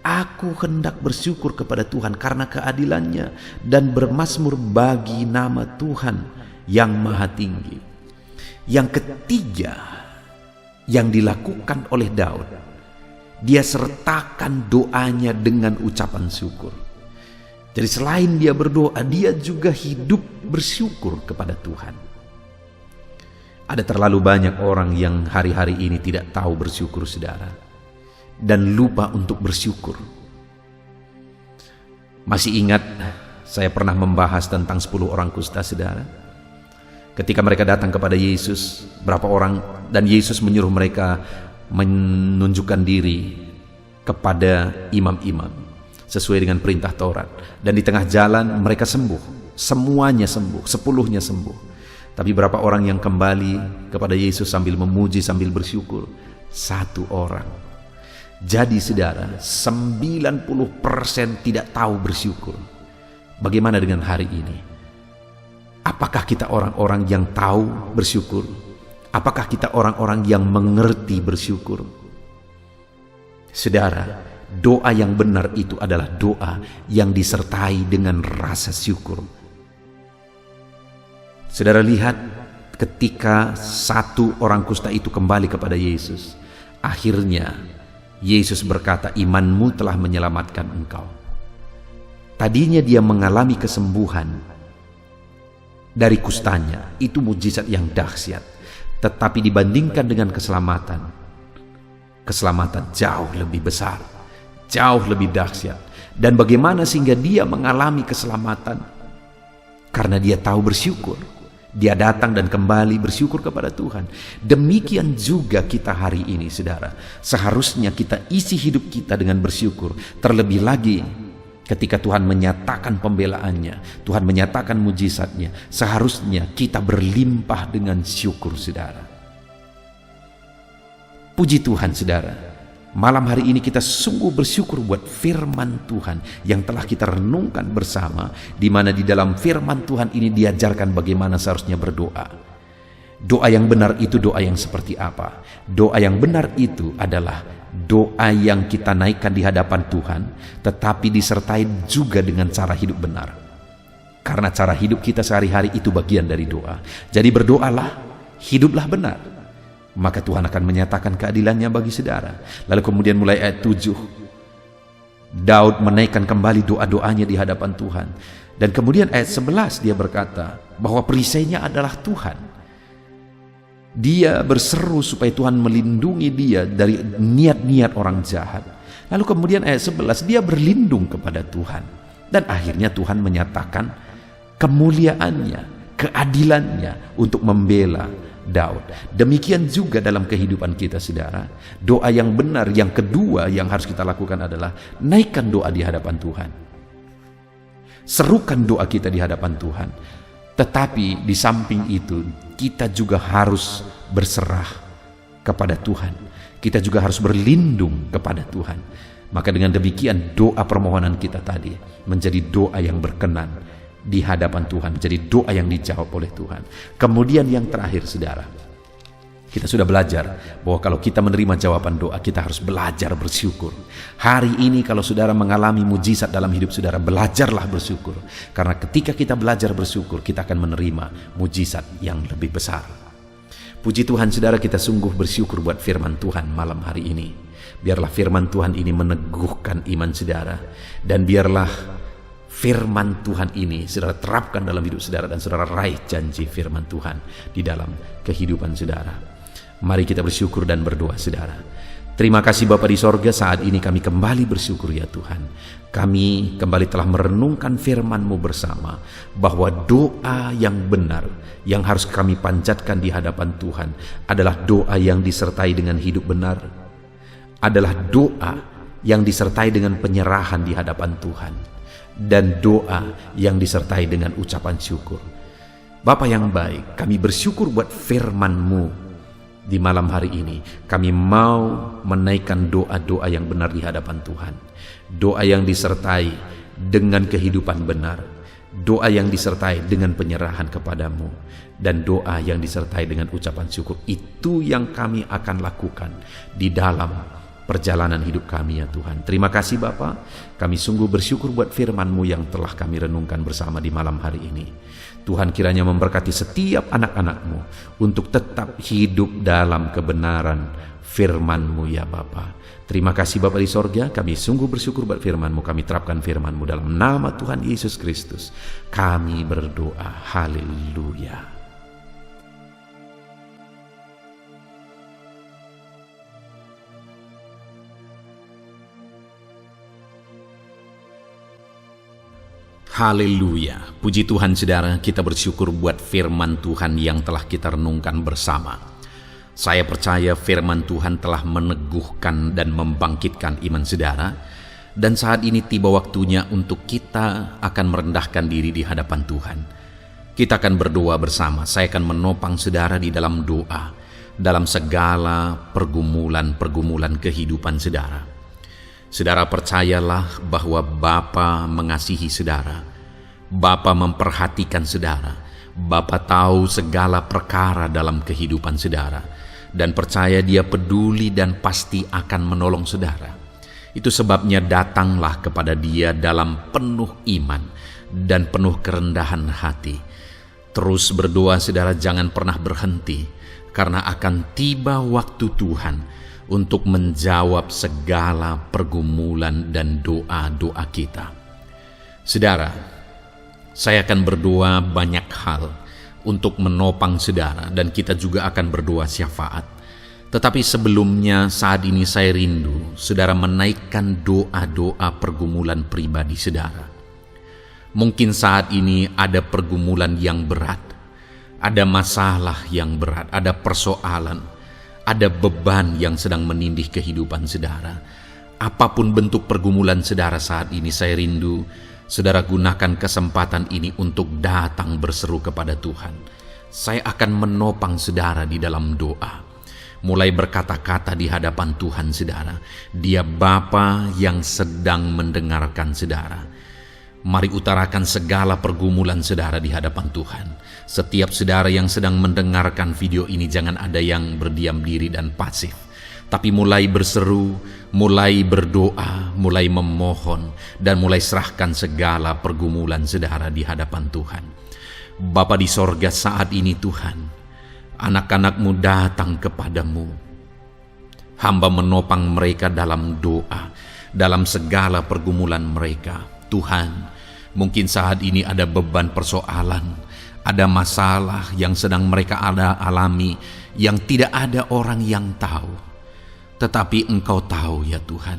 "Aku hendak bersyukur kepada Tuhan karena keadilannya, dan bermazmur bagi nama Tuhan yang maha tinggi." Yang ketiga yang dilakukan oleh Daud, dia sertakan doanya dengan ucapan syukur. Jadi selain dia berdoa, dia juga hidup bersyukur kepada Tuhan. Ada terlalu banyak orang yang hari-hari ini tidak tahu bersyukur saudara, dan lupa untuk bersyukur. Masih ingat saya pernah membahas tentang 10 orang kusta saudara? Ketika mereka datang kepada Yesus, berapa orang, dan Yesus menyuruh mereka menunjukkan diri kepada imam-imam sesuai dengan perintah Taurat. Dan di tengah jalan mereka sembuh, semuanya sembuh, 10-nya sembuh. Tapi berapa orang yang kembali kepada Yesus sambil memuji, sambil bersyukur? 1 orang. Jadi saudara, 90% tidak tahu bersyukur. Bagaimana dengan hari ini? Apakah kita orang-orang yang tahu bersyukur? Apakah kita orang-orang yang mengerti bersyukur? Saudara, doa yang benar itu adalah doa yang disertai dengan rasa syukur. Saudara lihat ketika 1 orang kusta itu kembali kepada Yesus, akhirnya Yesus berkata, imanmu telah menyelamatkan engkau. Tadinya dia mengalami kesembuhan dari kustanya, itu mujizat yang dahsyat. Tetapi dibandingkan dengan keselamatan jauh lebih besar, jauh lebih dahsyat. Dan bagaimana sehingga dia mengalami keselamatan? Karena dia tahu bersyukur. Dia datang dan kembali bersyukur kepada Tuhan. Demikian juga kita hari ini, saudara. Seharusnya kita isi hidup kita dengan bersyukur. Terlebih lagi ketika Tuhan menyatakan pembelaannya, Tuhan menyatakan mujizatnya, seharusnya kita berlimpah dengan syukur, saudara. Puji Tuhan, saudara. Malam hari ini kita sungguh bersyukur buat firman Tuhan yang telah kita renungkan bersama, di mana di dalam firman Tuhan ini diajarkan bagaimana seharusnya berdoa. Doa yang benar itu doa yang seperti apa? Doa yang benar itu adalah doa yang kita naikkan di hadapan Tuhan, tetapi disertai juga dengan cara hidup benar. Karena cara hidup kita sehari-hari itu bagian dari doa. Jadi berdoalah, hiduplah benar. Maka Tuhan akan menyatakan keadilannya bagi saudara. Lalu kemudian mulai ayat 7, Daud menaikkan kembali doa-doanya di hadapan Tuhan. Dan kemudian ayat 11 dia berkata bahwa perisainya adalah Tuhan. Dia berseru supaya Tuhan melindungi dia dari niat-niat orang jahat. Lalu kemudian ayat 11 dia berlindung kepada Tuhan. Dan akhirnya Tuhan menyatakan kemuliaannya, keadilannya untuk membela Daud. Demikian juga dalam kehidupan kita, saudara. Doa yang benar yang kedua yang harus kita lakukan adalah naikkan doa di hadapan Tuhan. Serukan doa kita di hadapan Tuhan. Tetapi di samping itu kita juga harus berserah kepada Tuhan. Kita juga harus berlindung kepada Tuhan. Maka dengan demikian doa permohonan kita tadi menjadi doa yang berkenan di hadapan Tuhan, menjadi doa yang dijawab oleh Tuhan. Kemudian yang terakhir, saudara, kita sudah belajar bahwa kalau kita menerima jawaban doa, kita harus belajar bersyukur. Hari ini kalau saudara mengalami mujizat dalam hidup saudara, belajarlah bersyukur. Karena ketika kita belajar bersyukur, kita akan menerima mujizat yang lebih besar. Puji Tuhan, saudara, kita sungguh bersyukur buat firman Tuhan malam hari ini. Biarlah firman Tuhan ini meneguhkan iman saudara, dan biarlah firman Tuhan ini saudara terapkan dalam hidup saudara, dan saudara raih janji firman Tuhan di dalam kehidupan saudara. Mari kita bersyukur dan berdoa, saudara. Terima kasih Bapa di sorga, saat ini kami kembali bersyukur ya Tuhan. Kami kembali telah merenungkan firman-Mu bersama, bahwa doa yang benar yang harus kami panjatkan di hadapan Tuhan adalah doa yang disertai dengan hidup benar, adalah doa yang disertai dengan penyerahan di hadapan Tuhan, dan doa yang disertai dengan ucapan syukur. Bapa yang baik, kami bersyukur buat firman-Mu di malam hari ini. Kami mau menaikkan doa-doa yang benar di hadapan Tuhan. Doa yang disertai dengan kehidupan benar, doa yang disertai dengan penyerahan kepadamu, dan doa yang disertai dengan ucapan syukur. Itu yang kami akan lakukan di dalam perjalanan hidup kami ya Tuhan. Terima kasih Bapa. Kami sungguh bersyukur buat firman-Mu yang telah kami renungkan bersama di malam hari ini. Tuhan kiranya memberkati setiap anak-anak-Mu untuk tetap hidup dalam kebenaran firman-Mu ya Bapa. Terima kasih Bapa di sorga. Kami sungguh bersyukur buat firman-Mu. Kami terapkan firman-Mu dalam nama Tuhan Yesus Kristus. Kami berdoa. Haleluya. Haleluya. Puji Tuhan saudara, kita bersyukur buat firman Tuhan yang telah kita renungkan bersama. Saya percaya firman Tuhan telah meneguhkan dan membangkitkan iman saudara, dan saat ini tiba waktunya untuk kita akan merendahkan diri di hadapan Tuhan. Kita akan berdoa bersama. Saya akan menopang saudara di dalam doa, dalam segala pergumulan-pergumulan kehidupan saudara. Saudara percayalah bahwa Bapa mengasihi saudara. Bapa memperhatikan saudara. Bapa tahu segala perkara dalam kehidupan saudara. Dan percaya Dia peduli dan pasti akan menolong saudara. Itu sebabnya datanglah kepada Dia dalam penuh iman dan penuh kerendahan hati. Terus berdoa saudara, jangan pernah berhenti, karena akan tiba waktu Tuhan untuk menjawab segala pergumulan dan doa-doa kita. Saudara, saya akan berdoa banyak hal untuk menopang saudara, dan kita juga akan berdoa syafaat. Tetapi sebelumnya saat ini saya rindu saudara menaikkan doa-doa pergumulan pribadi saudara. Mungkin saat ini ada pergumulan yang berat, ada masalah yang berat, ada persoalan, ada beban yang sedang menindih kehidupan saudara. Apapun bentuk pergumulan saudara saat ini, saya rindu saudara gunakan kesempatan ini untuk datang berseru kepada Tuhan. Saya akan menopang saudara di dalam doa. Mulai berkata-kata di hadapan Tuhan saudara. Dia Bapa yang sedang mendengarkan saudara. Mari utarakan segala pergumulan saudara di hadapan Tuhan. Setiap saudara yang sedang mendengarkan video ini, jangan ada yang berdiam diri dan pasif, tapi mulai berseru, mulai berdoa, mulai memohon, dan mulai serahkan segala pergumulan saudara di hadapan Tuhan. Bapa di sorga, saat ini Tuhan, anak-anak-Mu datang kepadamu. Hamba menopang mereka dalam doa, dalam segala pergumulan mereka. Tuhan, mungkin saat ini ada beban persoalan, ada masalah yang sedang mereka alami, yang tidak ada orang yang tahu. Tetapi Engkau tahu ya Tuhan,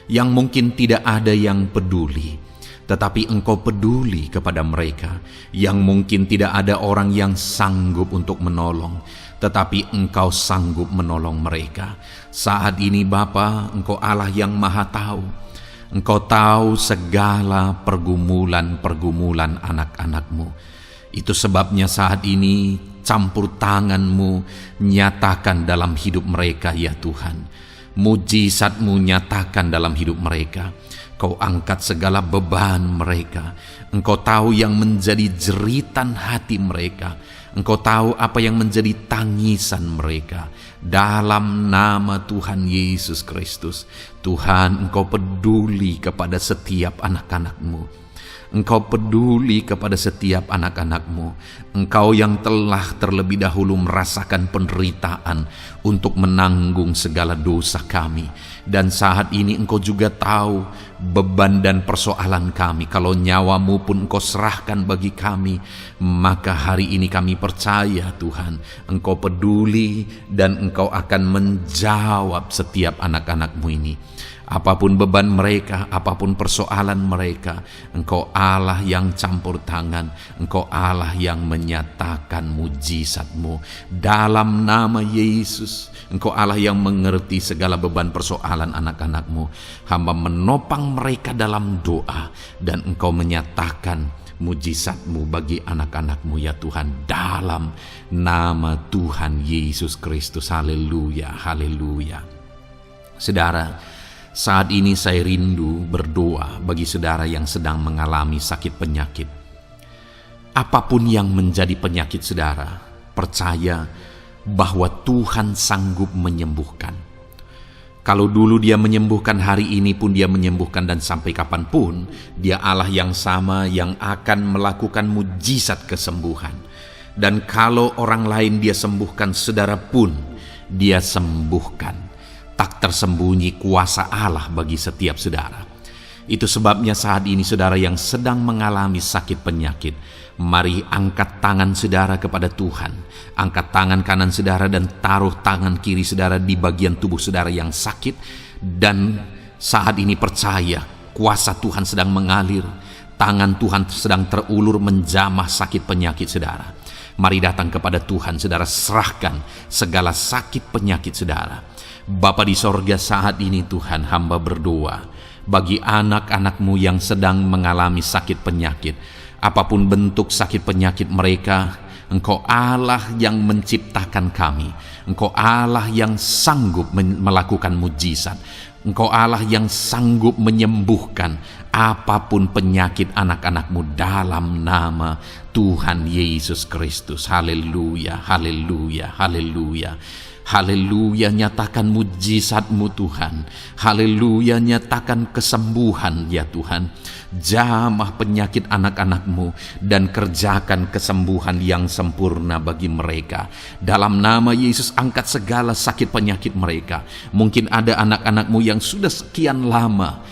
yang mungkin tidak ada yang peduli, tetapi Engkau peduli kepada mereka. Yang mungkin tidak ada orang yang sanggup untuk menolong, tetapi Engkau sanggup menolong mereka. Saat ini Bapa, Engkau Allah yang Maha Tahu. Engkau tahu segala pergumulan-pergumulan anak-anak-Mu. Itu sebabnya saat ini campur tangan-Mu nyatakan dalam hidup mereka ya Tuhan. Mujizat-Mu nyatakan dalam hidup mereka. Kau angkat segala beban mereka. Engkau tahu yang menjadi jeritan hati mereka. Engkau tahu apa yang menjadi tangisan mereka. Dalam nama Tuhan Yesus Kristus, Tuhan, Engkau peduli kepada setiap anak-anak-Mu. Engkau peduli kepada setiap anak-anak-Mu. Engkau yang telah terlebih dahulu merasakan penderitaan untuk menanggung segala dosa kami. Dan saat ini Engkau juga tahu beban dan persoalan kami. Kalau nyawa-Mu pun Engkau serahkan bagi kami, maka hari ini kami percaya Tuhan, Engkau peduli dan Engkau akan menjawab setiap anak-anak-Mu ini. Apapun beban mereka, apapun persoalan mereka, Engkau Allah yang campur tangan, Engkau Allah yang menyatakan mujizat-Mu. Dalam nama Yesus, Engkau Allah yang mengerti segala beban persoalan anak-anak-Mu. Hamba menopang mereka dalam doa, dan Engkau menyatakan mujizat-Mu bagi anak-anak-Mu ya Tuhan. Dalam nama Tuhan Yesus Kristus. Haleluya, haleluya. Saudara, saat ini saya rindu berdoa bagi saudara yang sedang mengalami sakit penyakit. Apapun yang menjadi penyakit saudara, percaya bahwa Tuhan sanggup menyembuhkan. Kalau dulu Dia menyembuhkan, hari ini pun Dia menyembuhkan, dan sampai kapanpun Dia Allah yang sama yang akan melakukan mujizat kesembuhan. Dan kalau orang lain Dia sembuhkan, saudara pun Dia sembuhkan. Tak tersembunyi kuasa Allah bagi setiap saudara. Itu sebabnya saat ini saudara yang sedang mengalami sakit penyakit, mari angkat tangan saudara kepada Tuhan. Angkat tangan kanan saudara dan taruh tangan kiri saudara di bagian tubuh saudara yang sakit. Dan saat ini percaya kuasa Tuhan sedang mengalir. Tangan Tuhan sedang terulur menjamah sakit penyakit saudara. Mari datang kepada Tuhan, saudara, serahkan segala sakit penyakit saudara. Bapa di sorga, saat ini Tuhan, hamba berdoa bagi anak-anak-Mu yang sedang mengalami sakit penyakit. Apapun bentuk sakit penyakit mereka, Engkau Allah yang menciptakan kami. Engkau Allah yang sanggup melakukan mujizat. Engkau Allah yang sanggup menyembuhkan apapun penyakit anak-anak-Mu dalam nama Tuhan Yesus Kristus. Haleluya, haleluya, haleluya. Haleluya, nyatakan mujizat-Mu Tuhan. Haleluya, nyatakan kesembuhan ya Tuhan. Jamah penyakit anak-anak-Mu dan kerjakan kesembuhan yang sempurna bagi mereka. Dalam nama Yesus, angkat segala sakit penyakit mereka. Mungkin ada anak-anak-Mu yang sudah sekian lama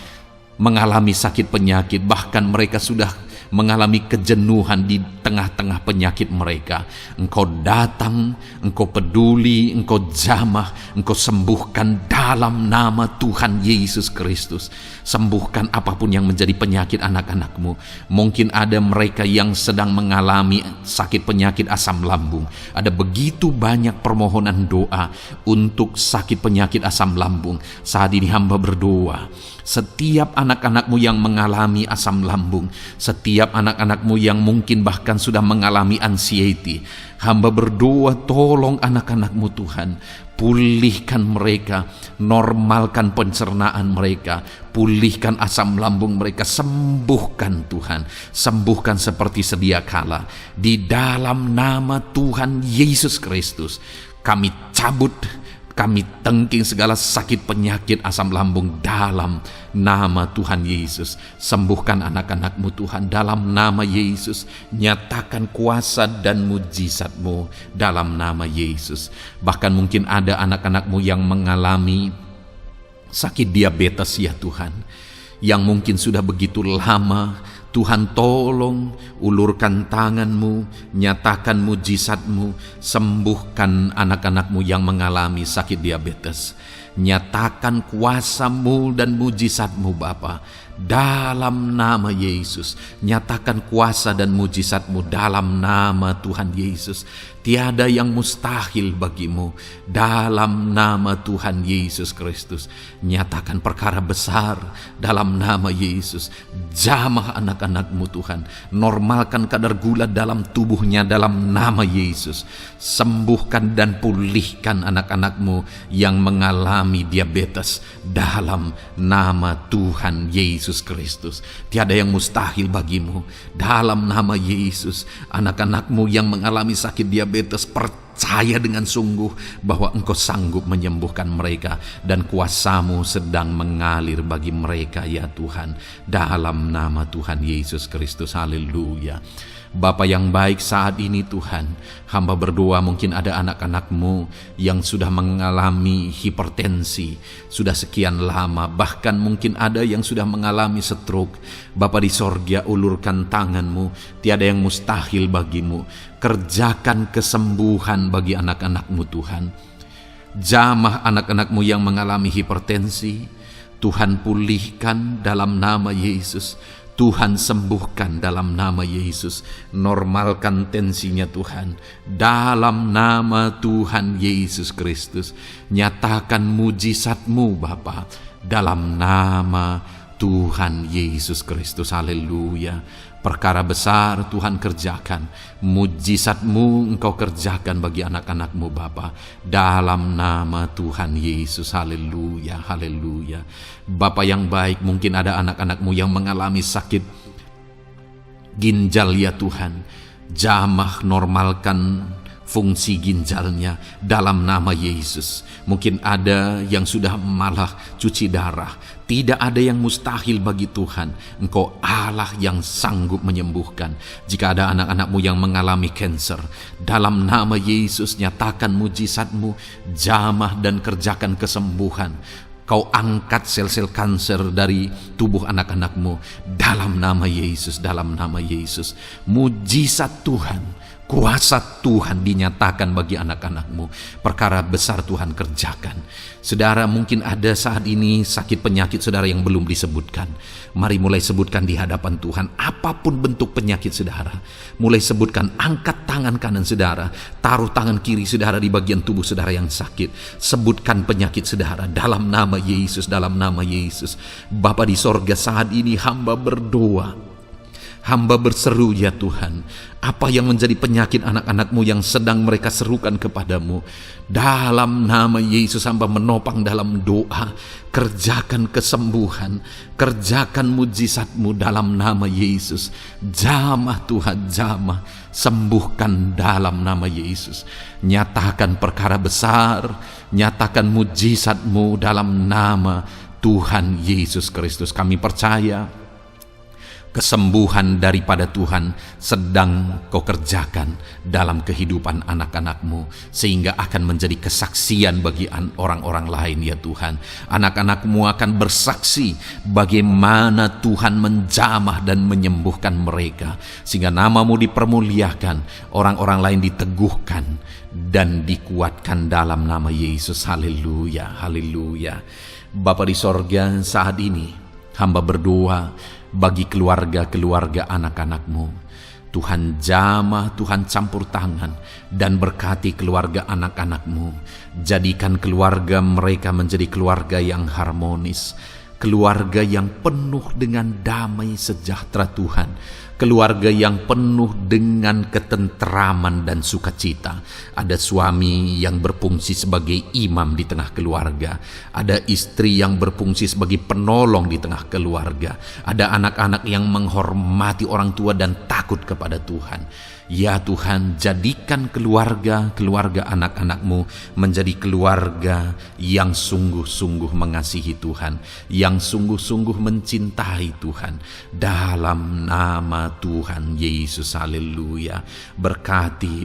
mengalami sakit penyakit, bahkan mereka sudah mengalami kejenuhan di tengah-tengah penyakit mereka. Engkau datang, Engkau peduli, Engkau jamah, Engkau sembuhkan dalam nama Tuhan Yesus Kristus. Sembuhkan apapun yang menjadi penyakit anak-anak-Mu. Mungkin ada mereka yang sedang mengalami sakit penyakit asam lambung. Ada begitu banyak permohonan doa untuk sakit penyakit asam lambung. Saat ini hamba berdoa, setiap anak-anak-Mu yang mengalami asam lambung, setiap anak-anak-Mu yang mungkin bahkan sudah mengalami anxiety, hamba berdoa, tolong anak-anak-Mu Tuhan, pulihkan mereka, normalkan pencernaan mereka, pulihkan asam lambung mereka, sembuhkan Tuhan, sembuhkan seperti sedia kala. Di dalam nama Tuhan Yesus Kristus, kami cabut, kami tengking segala sakit penyakit asam lambung dalam nama Tuhan Yesus. Sembuhkan anak-anak-Mu Tuhan dalam nama Yesus. Nyatakan kuasa dan mujizat-Mu dalam nama Yesus. Bahkan mungkin ada anak-anak-Mu yang mengalami sakit diabetes ya Tuhan, yang mungkin sudah begitu lama. Tuhan, tolong ulurkan tangan-Mu, nyatakan mujizat-Mu, sembuhkan anak-anak-Mu yang mengalami sakit diabetes. Nyatakan kuasa-Mu dan mujizat-Mu Bapa dalam nama Yesus. Nyatakan kuasa dan mujizat-Mu dalam nama Tuhan Yesus. Tiada yang mustahil bagi-Mu dalam nama Tuhan Yesus Kristus. Nyatakan perkara besar dalam nama Yesus. Jamah anak-anak-Mu Tuhan. Normalkan kadar gula dalam tubuhnya dalam nama Yesus. Sembuhkan dan pulihkan anak-anak-Mu yang mengalami diabetes dalam nama Tuhan Yesus Kristus. Tiada yang mustahil bagi-Mu dalam nama Yesus. Anak-anak-Mu yang mengalami sakit diabetes, percaya dengan sungguh bahwa Engkau sanggup menyembuhkan mereka dan kuasa-Mu sedang mengalir bagi mereka ya Tuhan, dalam nama Tuhan Yesus Kristus. Haleluya. Bapa yang baik, saat ini Tuhan, hamba berdoa mungkin ada anak-anak-Mu yang sudah mengalami hipertensi sudah sekian lama, bahkan mungkin ada yang sudah mengalami stroke. Bapa di sorga, ulurkan tangan-Mu, tiada yang mustahil bagi-Mu. Kerjakan kesembuhan bagi anak-anak-Mu Tuhan. Jamah anak-anak-Mu yang mengalami hipertensi, Tuhan pulihkan dalam nama Yesus. Tuhan sembuhkan dalam nama Yesus. Normalkan tensinya Tuhan dalam nama Tuhan Yesus Kristus. Nyatakan mujizat-Mu Bapa dalam nama Tuhan Yesus Kristus. Haleluya. Perkara besar Tuhan kerjakan, mujizat-Mu Engkau kerjakan bagi anak-anak-Mu Bapa dalam nama Tuhan Yesus. Haleluya, haleluya. Bapa yang baik, mungkin ada anak-anak-Mu yang mengalami sakit ginjal ya Tuhan. Jamah, normalkan fungsi ginjalnya dalam nama Yesus. Mungkin ada yang sudah malah cuci darah. Tidak ada yang mustahil bagi Tuhan. Engkau Allah yang sanggup menyembuhkan. Jika ada anak-anak-Mu yang mengalami kanker, dalam nama Yesus nyatakan mujizat-Mu, jamah dan kerjakan kesembuhan. Kau angkat sel-sel kanker dari tubuh anak-anak-Mu dalam nama Yesus, dalam nama Yesus. Mujizat Tuhan, Kuasa Tuhan dinyatakan bagi anak-anak-Mu. Perkara besar Tuhan kerjakan. Saudara, mungkin ada saat ini sakit penyakit saudara yang belum disebutkan. Mari mulai sebutkan di hadapan Tuhan. Apapun bentuk penyakit saudara, mulai sebutkan. Angkat tangan kanan saudara, taruh tangan kiri saudara di bagian tubuh saudara yang sakit. Sebutkan penyakit saudara dalam nama Yesus, dalam nama Yesus. Bapa di sorga, saat ini hamba berdoa. Hamba berseru, ya Tuhan, apa yang menjadi penyakit anak-anak-Mu yang sedang mereka serukan kepadamu, dalam nama Yesus hamba menopang dalam doa. Kerjakan kesembuhan, kerjakan mujizat-Mu dalam nama Yesus. Jamah Tuhan, jamah, sembuhkan dalam nama Yesus. Nyatakan perkara besar, nyatakan mujizat-Mu dalam nama Tuhan Yesus Kristus. Kami percaya kesembuhan daripada Tuhan sedang Kau kerjakan dalam kehidupan anak-anak-Mu, sehingga akan menjadi kesaksian bagi orang-orang lain, ya Tuhan. Anak-anak-Mu akan bersaksi bagaimana Tuhan menjamah dan menyembuhkan mereka, sehingga nama-Mu dipermuliakan, orang-orang lain diteguhkan dan dikuatkan dalam nama Yesus. Haleluya, haleluya. Bapa di sorga, saat ini hamba berdoa bagi keluarga-keluarga anak-anak-Mu. Tuhan jamah, Tuhan campur tangan dan berkati keluarga anak-anak-Mu. Jadikan keluarga mereka menjadi keluarga yang harmonis, keluarga yang penuh dengan damai sejahtera Tuhan, keluarga yang penuh dengan ketentraman dan sukacita. Ada suami yang berfungsi sebagai imam di tengah keluarga, ada istri yang berfungsi sebagai penolong di tengah keluarga, ada anak-anak yang menghormati orang tua dan takut kepada Tuhan. Ya Tuhan, jadikan keluarga anak-anak-Mu menjadi keluarga yang sungguh-sungguh mengasihi Tuhan, yang sungguh-sungguh mencintai Tuhan, dalam nama Tuhan Yesus. Haleluya. Berkati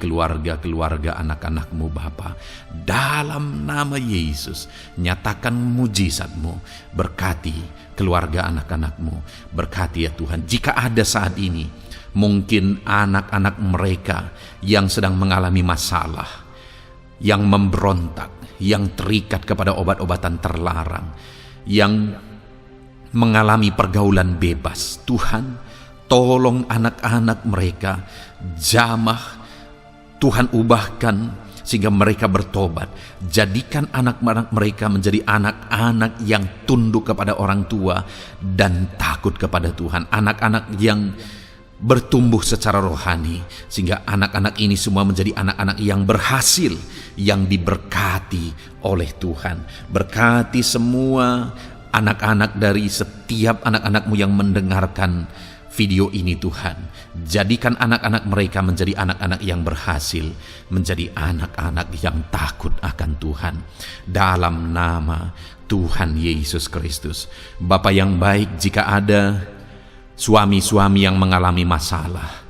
keluarga anak-anak-Mu Bapa, dalam nama Yesus. Nyatakan mujizat-Mu, berkati keluarga anak-anak-Mu, berkati ya Tuhan. Jika ada saat ini mungkin anak-anak mereka yang sedang mengalami masalah, yang memberontak, yang terikat kepada obat-obatan terlarang, yang mengalami pergaulan bebas, Tuhan, tolong anak-anak mereka, jamah, Tuhan ubahkan sehingga mereka bertobat. Jadikan anak-anak mereka menjadi anak-anak yang tunduk kepada orang tua dan takut kepada Tuhan. Anak-anak yang bertumbuh secara rohani, sehingga anak-anak ini semua menjadi anak-anak yang berhasil, yang diberkati oleh Tuhan. Berkati semua anak-anak dari setiap anak-anak-Mu yang mendengarkan video ini Tuhan. Jadikan anak-anak mereka menjadi anak-anak yang berhasil, menjadi anak-anak yang takut akan Tuhan, dalam nama Tuhan Yesus Kristus. Bapa yang baik, jika ada suami-suami yang mengalami masalah,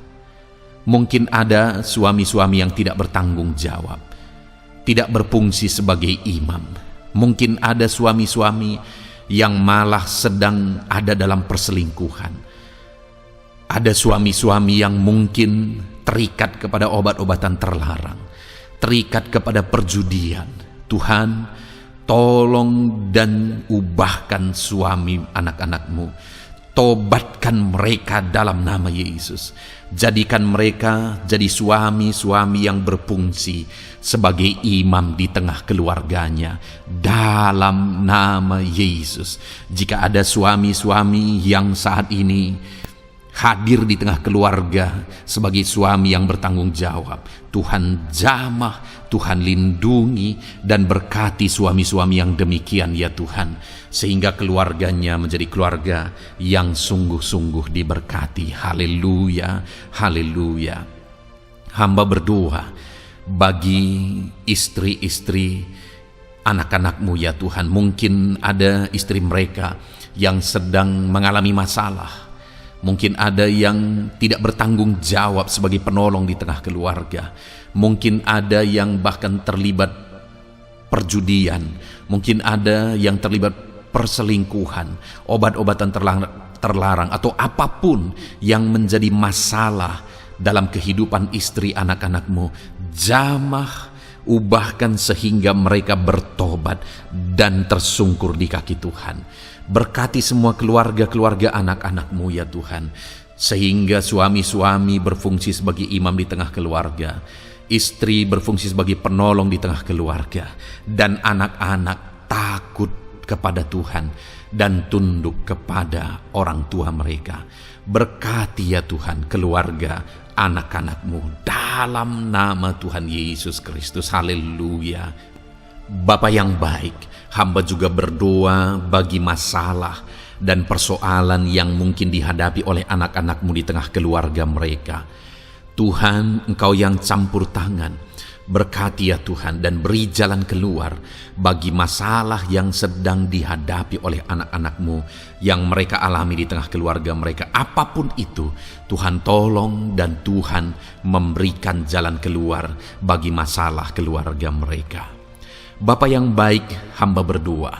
mungkin ada suami-suami yang tidak bertanggung jawab, tidak berfungsi sebagai imam, mungkin ada suami-suami yang malah sedang ada dalam perselingkuhan, ada suami-suami yang mungkin terikat kepada obat-obatan terlarang, terikat kepada perjudian. Tuhan, tolong dan ubahkan suami anak-anak-Mu, tobatkan mereka dalam nama Yesus. Jadikan mereka jadi suami-suami yang berfungsi sebagai imam di tengah keluarganya, dalam nama Yesus. Jika ada suami-suami yang saat ini hadir di tengah keluarga sebagai suami yang bertanggung jawab, Tuhan jamah, Tuhan lindungi dan berkati suami-suami yang demikian ya Tuhan, sehingga keluarganya menjadi keluarga yang sungguh-sungguh diberkati. Haleluya, haleluya. Hamba berdoa bagi istri-istri anak-anak-Mu ya Tuhan. Mungkin ada istri mereka yang sedang mengalami masalah, mungkin ada yang tidak bertanggung jawab sebagai penolong di tengah keluarga, mungkin ada yang bahkan terlibat perjudian, mungkin ada yang terlibat perselingkuhan, obat-obatan terlarang, atau apapun yang menjadi masalah dalam kehidupan istri anak-anakmu. Jamah, ubahkan sehingga mereka bertobat dan tersungkur di kaki Tuhan. Berkati semua keluarga-keluarga anak-anakmu ya Tuhan, sehingga suami-suami berfungsi sebagai imam di tengah keluarga, istri berfungsi sebagai penolong di tengah keluarga, dan anak-anak takut kepada Tuhan dan tunduk kepada orang tua mereka. Berkati ya Tuhan keluarga anak-anakmu dalam nama Tuhan Yesus Kristus. Haleluya. Bapa yang baik, hamba juga berdoa bagi masalah dan persoalan yang mungkin dihadapi oleh anak-anakmu di tengah keluarga mereka. Tuhan, Engkau yang campur tangan, berkati ya Tuhan dan beri jalan keluar bagi masalah yang sedang dihadapi oleh anak-anakmu yang mereka alami di tengah keluarga mereka. Apapun itu, Tuhan tolong dan Tuhan memberikan jalan keluar bagi masalah keluarga mereka. Bapa yang baik, hamba berdoa,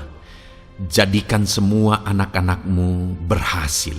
jadikan semua anak-anakmu berhasil.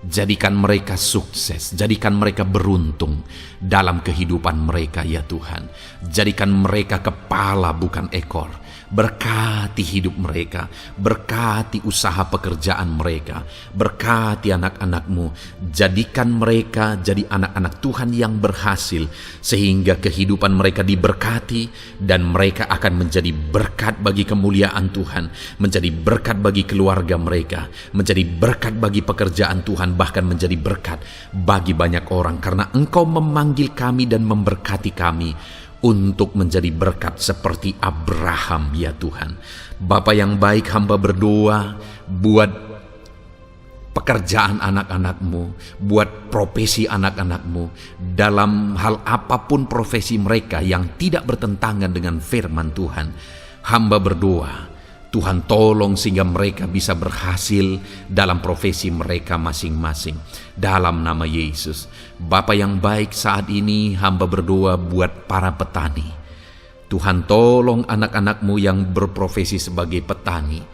Jadikan mereka sukses, jadikan mereka beruntung dalam kehidupan mereka ya Tuhan. Jadikan mereka kepala bukan ekor. Berkati hidup mereka, berkati usaha pekerjaan mereka, berkati anak-anakmu. Jadikan mereka jadi anak-anak Tuhan yang berhasil, sehingga kehidupan mereka diberkati dan mereka akan menjadi berkat bagi kemuliaan Tuhan, menjadi berkat bagi keluarga mereka, menjadi berkat bagi pekerjaan Tuhan, bahkan menjadi berkat bagi banyak orang, karena Engkau memanggil kami dan memberkati kami untuk menjadi berkat seperti Abraham ya Tuhan. Bapa yang baik, hamba berdoa buat pekerjaan anak-anakmu, buat profesi anak-anakmu, dalam hal apapun profesi mereka yang tidak bertentangan dengan firman Tuhan. Hamba berdoa, Tuhan tolong sehingga mereka bisa berhasil dalam profesi mereka masing-masing. Dalam nama Yesus. Bapa yang baik, saat ini hamba berdoa buat para petani. Tuhan tolong anak-anakmu yang berprofesi sebagai petani.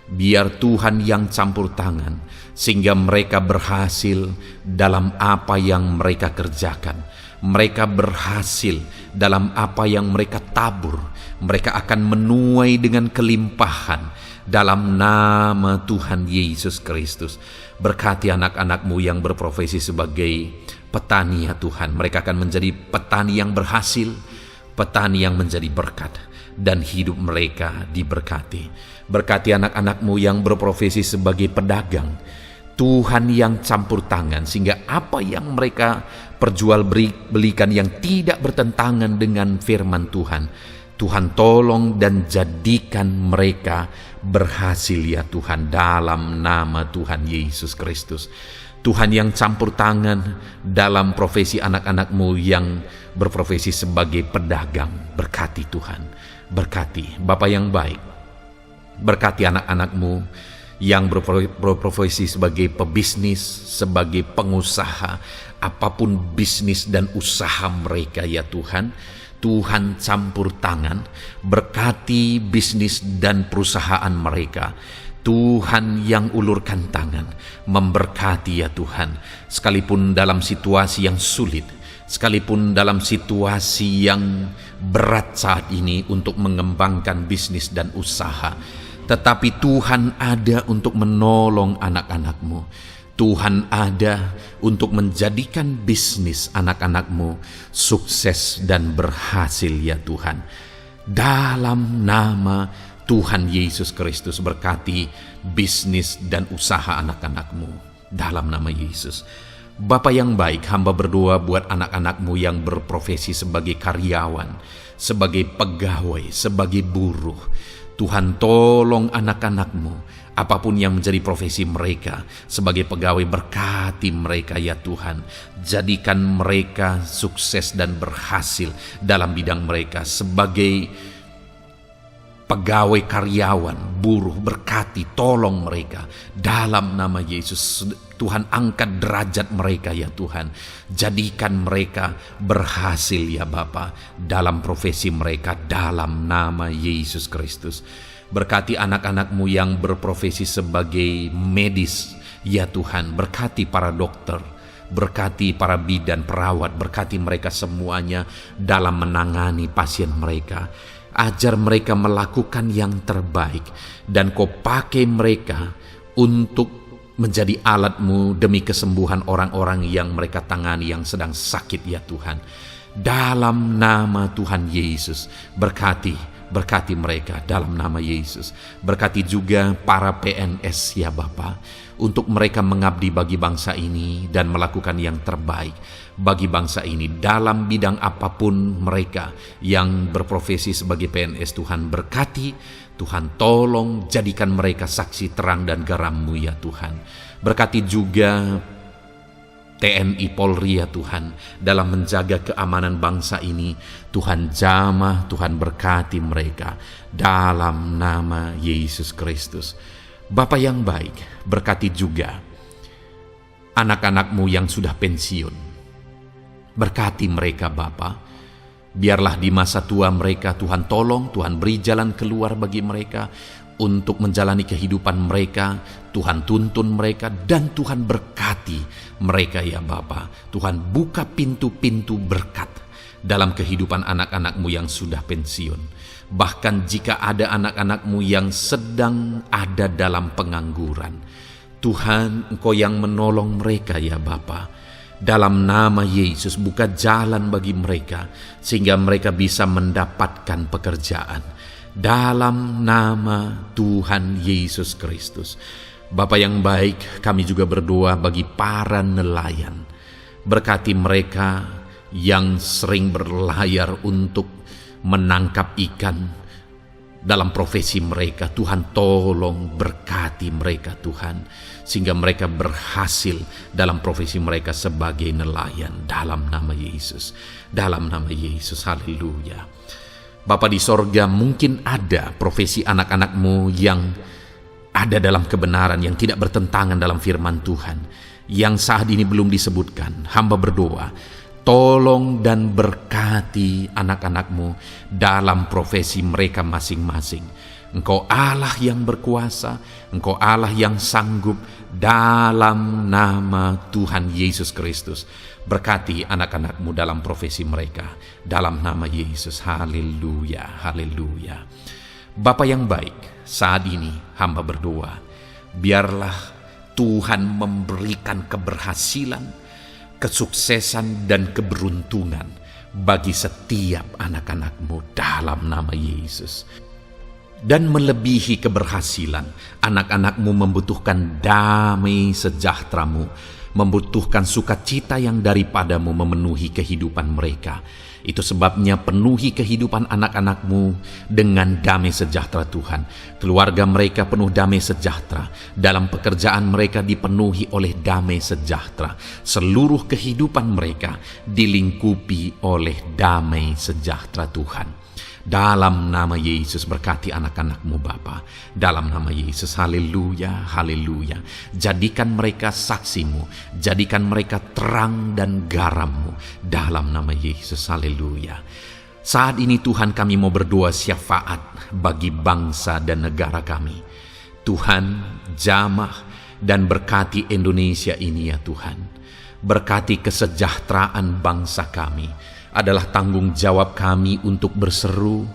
Biar Tuhan yang campur tangan sehingga mereka berhasil dalam apa yang mereka kerjakan. Mereka berhasil dalam apa yang mereka tabur. Mereka akan menuai dengan kelimpahan dalam nama Tuhan Yesus Kristus. Berkati anak-anakmu yang berprofesi sebagai petani ya Tuhan. Mereka akan menjadi petani yang berhasil, petani yang menjadi berkat, dan hidup mereka diberkati. Berkati anak-anakmu yang berprofesi sebagai pedagang. Tuhan yang campur tangan sehingga apa yang mereka perjualbelikan yang tidak bertentangan dengan firman Tuhan, Tuhan tolong dan jadikan mereka berhasil ya Tuhan, dalam nama Tuhan Yesus Kristus. Tuhan yang campur tangan dalam profesi anak-anakmu yang berprofesi sebagai pedagang. Berkati Tuhan, berkati Bapa yang baik. Berkati anak-anakmu yang berprofesi sebagai pebisnis, sebagai pengusaha, apapun bisnis dan usaha mereka ya Tuhan. Tuhan campur tangan, berkati bisnis dan perusahaan mereka. Tuhan yang ulurkan tangan, memberkati ya Tuhan. Sekalipun dalam situasi yang sulit, sekalipun dalam situasi yang berat saat ini untuk mengembangkan bisnis dan usaha, tetapi Tuhan ada untuk menolong anak-anakmu. Tuhan ada untuk menjadikan bisnis anak-anakmu sukses dan berhasil ya Tuhan. Dalam nama Tuhan Yesus Kristus, berkati bisnis dan usaha anak-anakmu. Dalam nama Yesus. Bapa yang baik, hamba berdoa buat anak-anakmu yang berprofesi sebagai karyawan, sebagai pegawai, sebagai buruh. Tuhan tolong anak-anakmu, apapun yang menjadi profesi mereka, sebagai pegawai berkati mereka ya Tuhan. Jadikan mereka sukses dan berhasil dalam bidang mereka. Sebagai pegawai karyawan, buruh, berkati, tolong mereka. Dalam nama Yesus, Tuhan angkat derajat mereka ya Tuhan. Jadikan mereka berhasil ya Bapa dalam profesi mereka, dalam nama Yesus Kristus. Berkati anak-anakmu yang berprofesi sebagai medis ya Tuhan. Berkati para dokter, Berkati para bidan, perawat, berkati mereka semuanya dalam menangani pasien mereka. Ajar mereka melakukan yang terbaik, dan Kau pakai mereka untuk menjadi alat-Mu demi kesembuhan orang-orang yang mereka tangani yang sedang sakit ya Tuhan. Dalam nama Tuhan Yesus, berkati mereka dalam nama Yesus. Berkati juga para PNS ya Bapa, untuk mereka mengabdi bagi bangsa ini dan melakukan yang terbaik bagi bangsa ini dalam bidang apapun mereka yang berprofesi sebagai PNS. Tuhan berkati, Tuhan tolong jadikan mereka saksi terang dan garam-Mu ya Tuhan. Berkati juga TNI Polri ya Tuhan dalam menjaga keamanan bangsa ini. Tuhan jamah, Tuhan berkati mereka dalam nama Yesus Kristus. Bapa yang baik, berkati juga anak-anak-Mu yang sudah pensiun. Berkati mereka Bapa. Biarlah di masa tua mereka Tuhan tolong, Tuhan beri jalan keluar bagi mereka untuk menjalani kehidupan mereka. Tuhan tuntun mereka dan Tuhan berkati mereka ya Bapa. Tuhan buka pintu-pintu berkat dalam kehidupan anak-anak-Mu yang sudah pensiun. Bahkan jika ada anak-anak-Mu yang sedang ada dalam pengangguran, Tuhan Engkau yang menolong mereka ya Bapa. Dalam nama Yesus buka jalan bagi mereka sehingga mereka bisa mendapatkan pekerjaan. Dalam nama Tuhan Yesus Kristus. Bapa yang baik, kami juga berdoa bagi para nelayan. Berkati mereka yang sering berlayar untuk menangkap ikan dalam profesi mereka. Tuhan tolong berkati mereka Tuhan, sehingga mereka berhasil dalam profesi mereka sebagai nelayan. Dalam nama Yesus, dalam nama Yesus, haleluya. Bapa di sorga, mungkin ada profesi anak-anak-Mu yang ada dalam kebenaran, yang tidak bertentangan dalam firman Tuhan, yang saat ini belum disebutkan. Hamba berdoa, tolong dan berkati anak-anak-Mu dalam profesi mereka masing-masing. Engkau Allah yang berkuasa, Engkau Allah yang sanggup, dalam nama Tuhan Yesus Kristus. Berkati anak-anak-Mu dalam profesi mereka, dalam nama Yesus. Haleluya, haleluya. Bapa yang baik, saat ini hamba berdoa, biarlah Tuhan memberikan keberhasilan, kesuksesan dan keberuntungan bagi setiap anak-anak-Mu dalam nama Yesus. Dan melebihi keberhasilan, anak-anak-Mu membutuhkan damai sejahtera-Mu, membutuhkan sukacita yang daripada-Mu memenuhi kehidupan mereka. Itu sebabnya penuhi kehidupan anak-anak-Mu dengan damai sejahtera Tuhan. Keluarga mereka penuh damai sejahtera. Dalam pekerjaan mereka dipenuhi oleh damai sejahtera. Seluruh kehidupan mereka dilingkupi oleh damai sejahtera Tuhan. Dalam nama Yesus, berkati anak-anak-Mu Bapa. Dalam nama Yesus, haleluya, haleluya. Jadikan mereka saksi-Mu, jadikan mereka terang dan garam-Mu. Dalam nama Yesus, haleluya. Saat ini Tuhan, kami mau berdoa syafaat bagi bangsa dan negara kami. Tuhan, jamah dan berkati Indonesia ini ya Tuhan. Berkati kesejahteraan bangsa kami. Adalah tanggung jawab kami untuk berseru,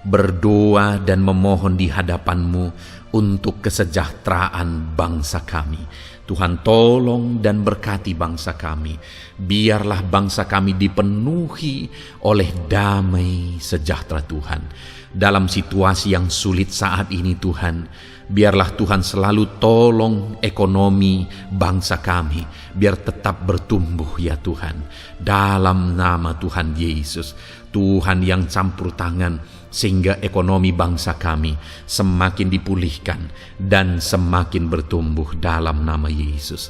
berdoa dan memohon di hadapan-Mu untuk kesejahteraan bangsa kami. Tuhan tolong dan berkati bangsa kami. Biarlah bangsa kami dipenuhi oleh damai sejahtera Tuhan. Dalam situasi yang sulit saat ini Tuhan, biarlah Tuhan selalu tolong ekonomi bangsa kami, biar tetap bertumbuh ya Tuhan. Dalam nama Tuhan Yesus, Tuhan yang campur tangan, sehingga ekonomi bangsa kami semakin dipulihkan dan semakin bertumbuh dalam nama Yesus.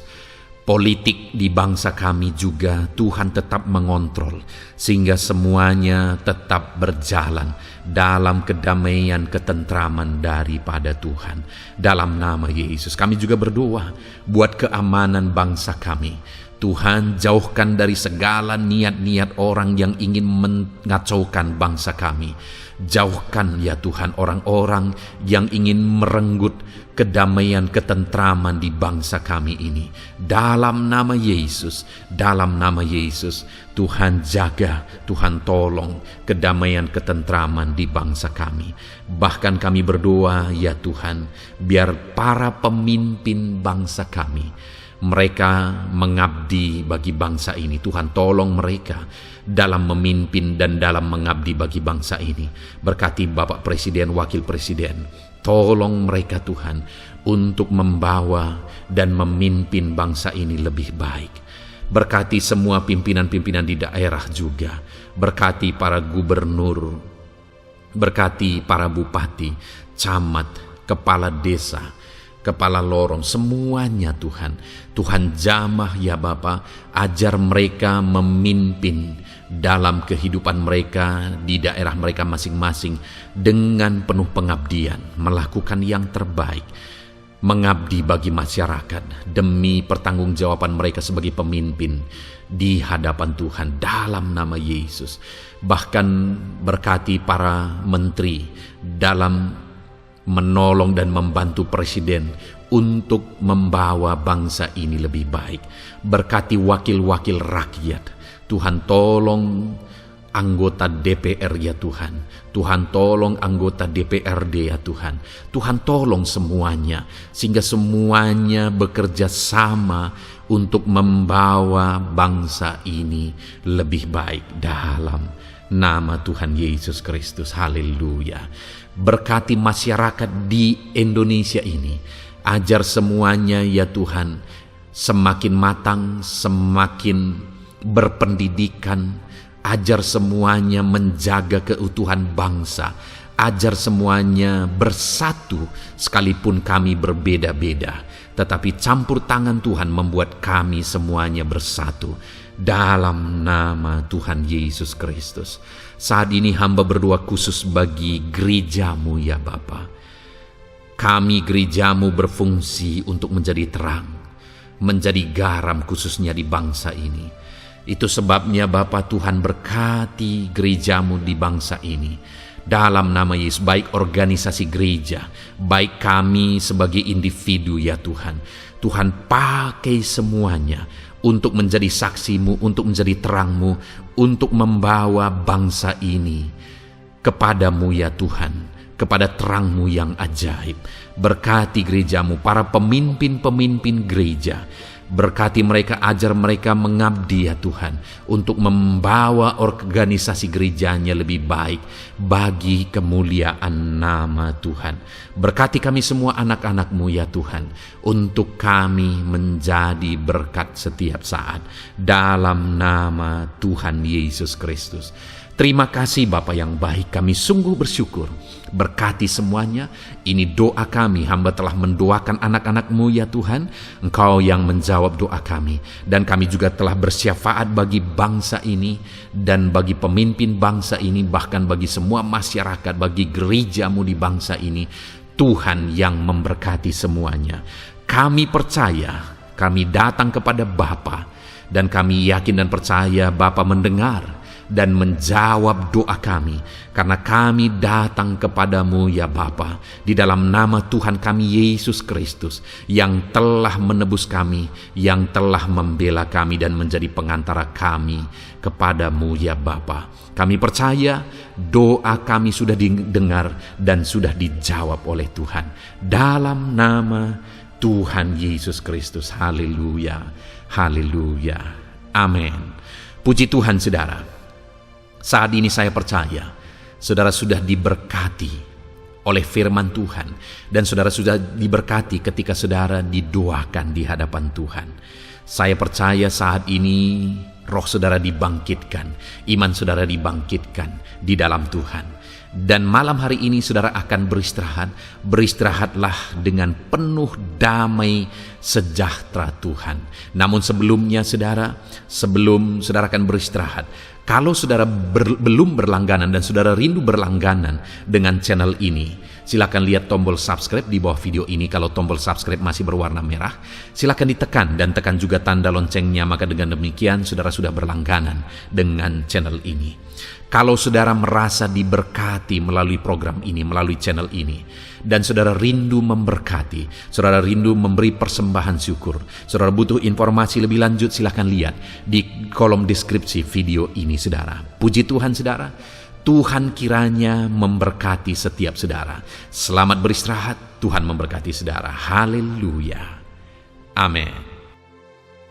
Politik di bangsa kami juga Tuhan tetap mengontrol, sehingga semuanya tetap berjalan dalam kedamaian, ketentraman daripada Tuhan. Dalam nama Yesus, kami juga berdoa buat keamanan bangsa kami. Tuhan, jauhkan dari segala niat-niat orang yang ingin mengacaukan bangsa kami. Jauhkan ya Tuhan orang-orang yang ingin merenggut kedamaian, ketentraman di bangsa kami ini. Dalam nama Yesus, dalam nama Yesus, Tuhan jaga, Tuhan tolong kedamaian, ketentraman di bangsa kami. Bahkan kami berdoa ya Tuhan, biar para pemimpin bangsa kami, mereka mengabdi bagi bangsa ini. Tuhan tolong mereka dalam memimpin dan dalam mengabdi bagi bangsa ini. Berkati Bapak Presiden, Wakil Presiden, tolong mereka Tuhan untuk membawa dan memimpin bangsa ini lebih baik. Berkati semua pimpinan-pimpinan di daerah juga. Berkati para gubernur, berkati para bupati, camat, kepala desa, kepala lorong, semuanya Tuhan. Tuhan jamah ya Bapa, ajar mereka memimpin dalam kehidupan mereka di daerah mereka masing-masing dengan penuh pengabdian, melakukan yang terbaik, mengabdi bagi masyarakat demi pertanggungjawaban mereka sebagai pemimpin di hadapan Tuhan dalam nama Yesus. Bahkan berkati para menteri dalam menolong dan membantu presiden untuk membawa bangsa ini lebih baik. Berkati wakil-wakil rakyat. Tuhan tolong anggota DPR ya Tuhan. Tuhan tolong anggota DPRD ya Tuhan. Tuhan tolong semuanya, sehingga semuanya bekerja sama untuk membawa bangsa ini lebih baik dalam nama Tuhan Yesus Kristus. Haleluya. Berkati masyarakat di Indonesia ini. Ajar semuanya ya Tuhan semakin matang, semakin berpendidikan. Ajar semuanya menjaga keutuhan bangsa. Ajar semuanya bersatu sekalipun kami berbeda-beda. Tetapi campur tangan Tuhan membuat kami semuanya bersatu. Dalam nama Tuhan Yesus Kristus. Saat ini hamba berdoa khusus bagi gerejamu ya Bapa. Kami gerejamu berfungsi untuk menjadi terang, menjadi garam khususnya di bangsa ini. Itu sebabnya Bapa, Tuhan berkati gerejamu di bangsa ini. Dalam nama Yesus, baik organisasi gereja, baik kami sebagai individu ya Tuhan. Tuhan pakai semuanya untuk menjadi saksimu, untuk menjadi terangmu, untuk membawa bangsa ini kepadamu ya Tuhan, kepada terangmu yang ajaib. Berkati gerejamu, para pemimpin-pemimpin gereja. Berkati mereka, ajar mereka mengabdi ya Tuhan, untuk membawa organisasi gerejanya lebih baik bagi kemuliaan nama Tuhan. Berkati kami semua anak-anak-Mu ya Tuhan, untuk kami menjadi berkat setiap saat dalam nama Tuhan Yesus Kristus. Terima kasih Bapa yang baik, kami sungguh bersyukur. Berkati semuanya, ini doa kami, hamba telah mendoakan anak-anak-Mu ya Tuhan, Engkau yang menjawab doa kami. Dan kami juga telah bersyafaat bagi bangsa ini, dan bagi pemimpin bangsa ini, bahkan bagi semua masyarakat, bagi gereja-Mu di bangsa ini. Tuhan yang memberkati semuanya. Kami percaya, kami datang kepada Bapa, dan kami yakin dan percaya Bapa mendengar dan menjawab doa kami, karena kami datang kepadamu ya Bapa, di dalam nama Tuhan kami Yesus Kristus, yang telah menebus kami, yang telah membela kami dan menjadi pengantara kami kepadamu ya Bapa. Kami percaya doa kami sudah didengar dan sudah dijawab oleh Tuhan, dalam nama Tuhan Yesus Kristus. Haleluya, haleluya, amin. Puji Tuhan saudara. Saat ini saya percaya saudara sudah diberkati oleh firman Tuhan, dan saudara sudah diberkati ketika saudara didoakan di hadapan Tuhan. Saya percaya saat ini roh saudara dibangkitkan, iman saudara dibangkitkan di dalam Tuhan. Dan malam hari ini saudara akan beristirahat. Beristirahatlah dengan penuh damai sejahtera Tuhan. Namun sebelumnya saudara, sebelum saudara akan beristirahat, Kalau saudara belum berlangganan dan saudara rindu berlangganan dengan channel ini, silakan lihat tombol subscribe di bawah video ini. Kalau tombol subscribe masih berwarna merah, silakan ditekan dan tekan juga tanda loncengnya, maka dengan demikian saudara sudah berlangganan dengan channel ini. Kalau saudara merasa diberkati melalui program ini, melalui channel ini, dan saudara rindu memberkati, saudara rindu memberi persembahan syukur, saudara butuh informasi lebih lanjut, silakan lihat di kolom deskripsi video ini, saudara. Puji Tuhan, saudara. Tuhan kiranya memberkati setiap saudara. Selamat beristirahat. Tuhan memberkati saudara. Haleluya. Amin.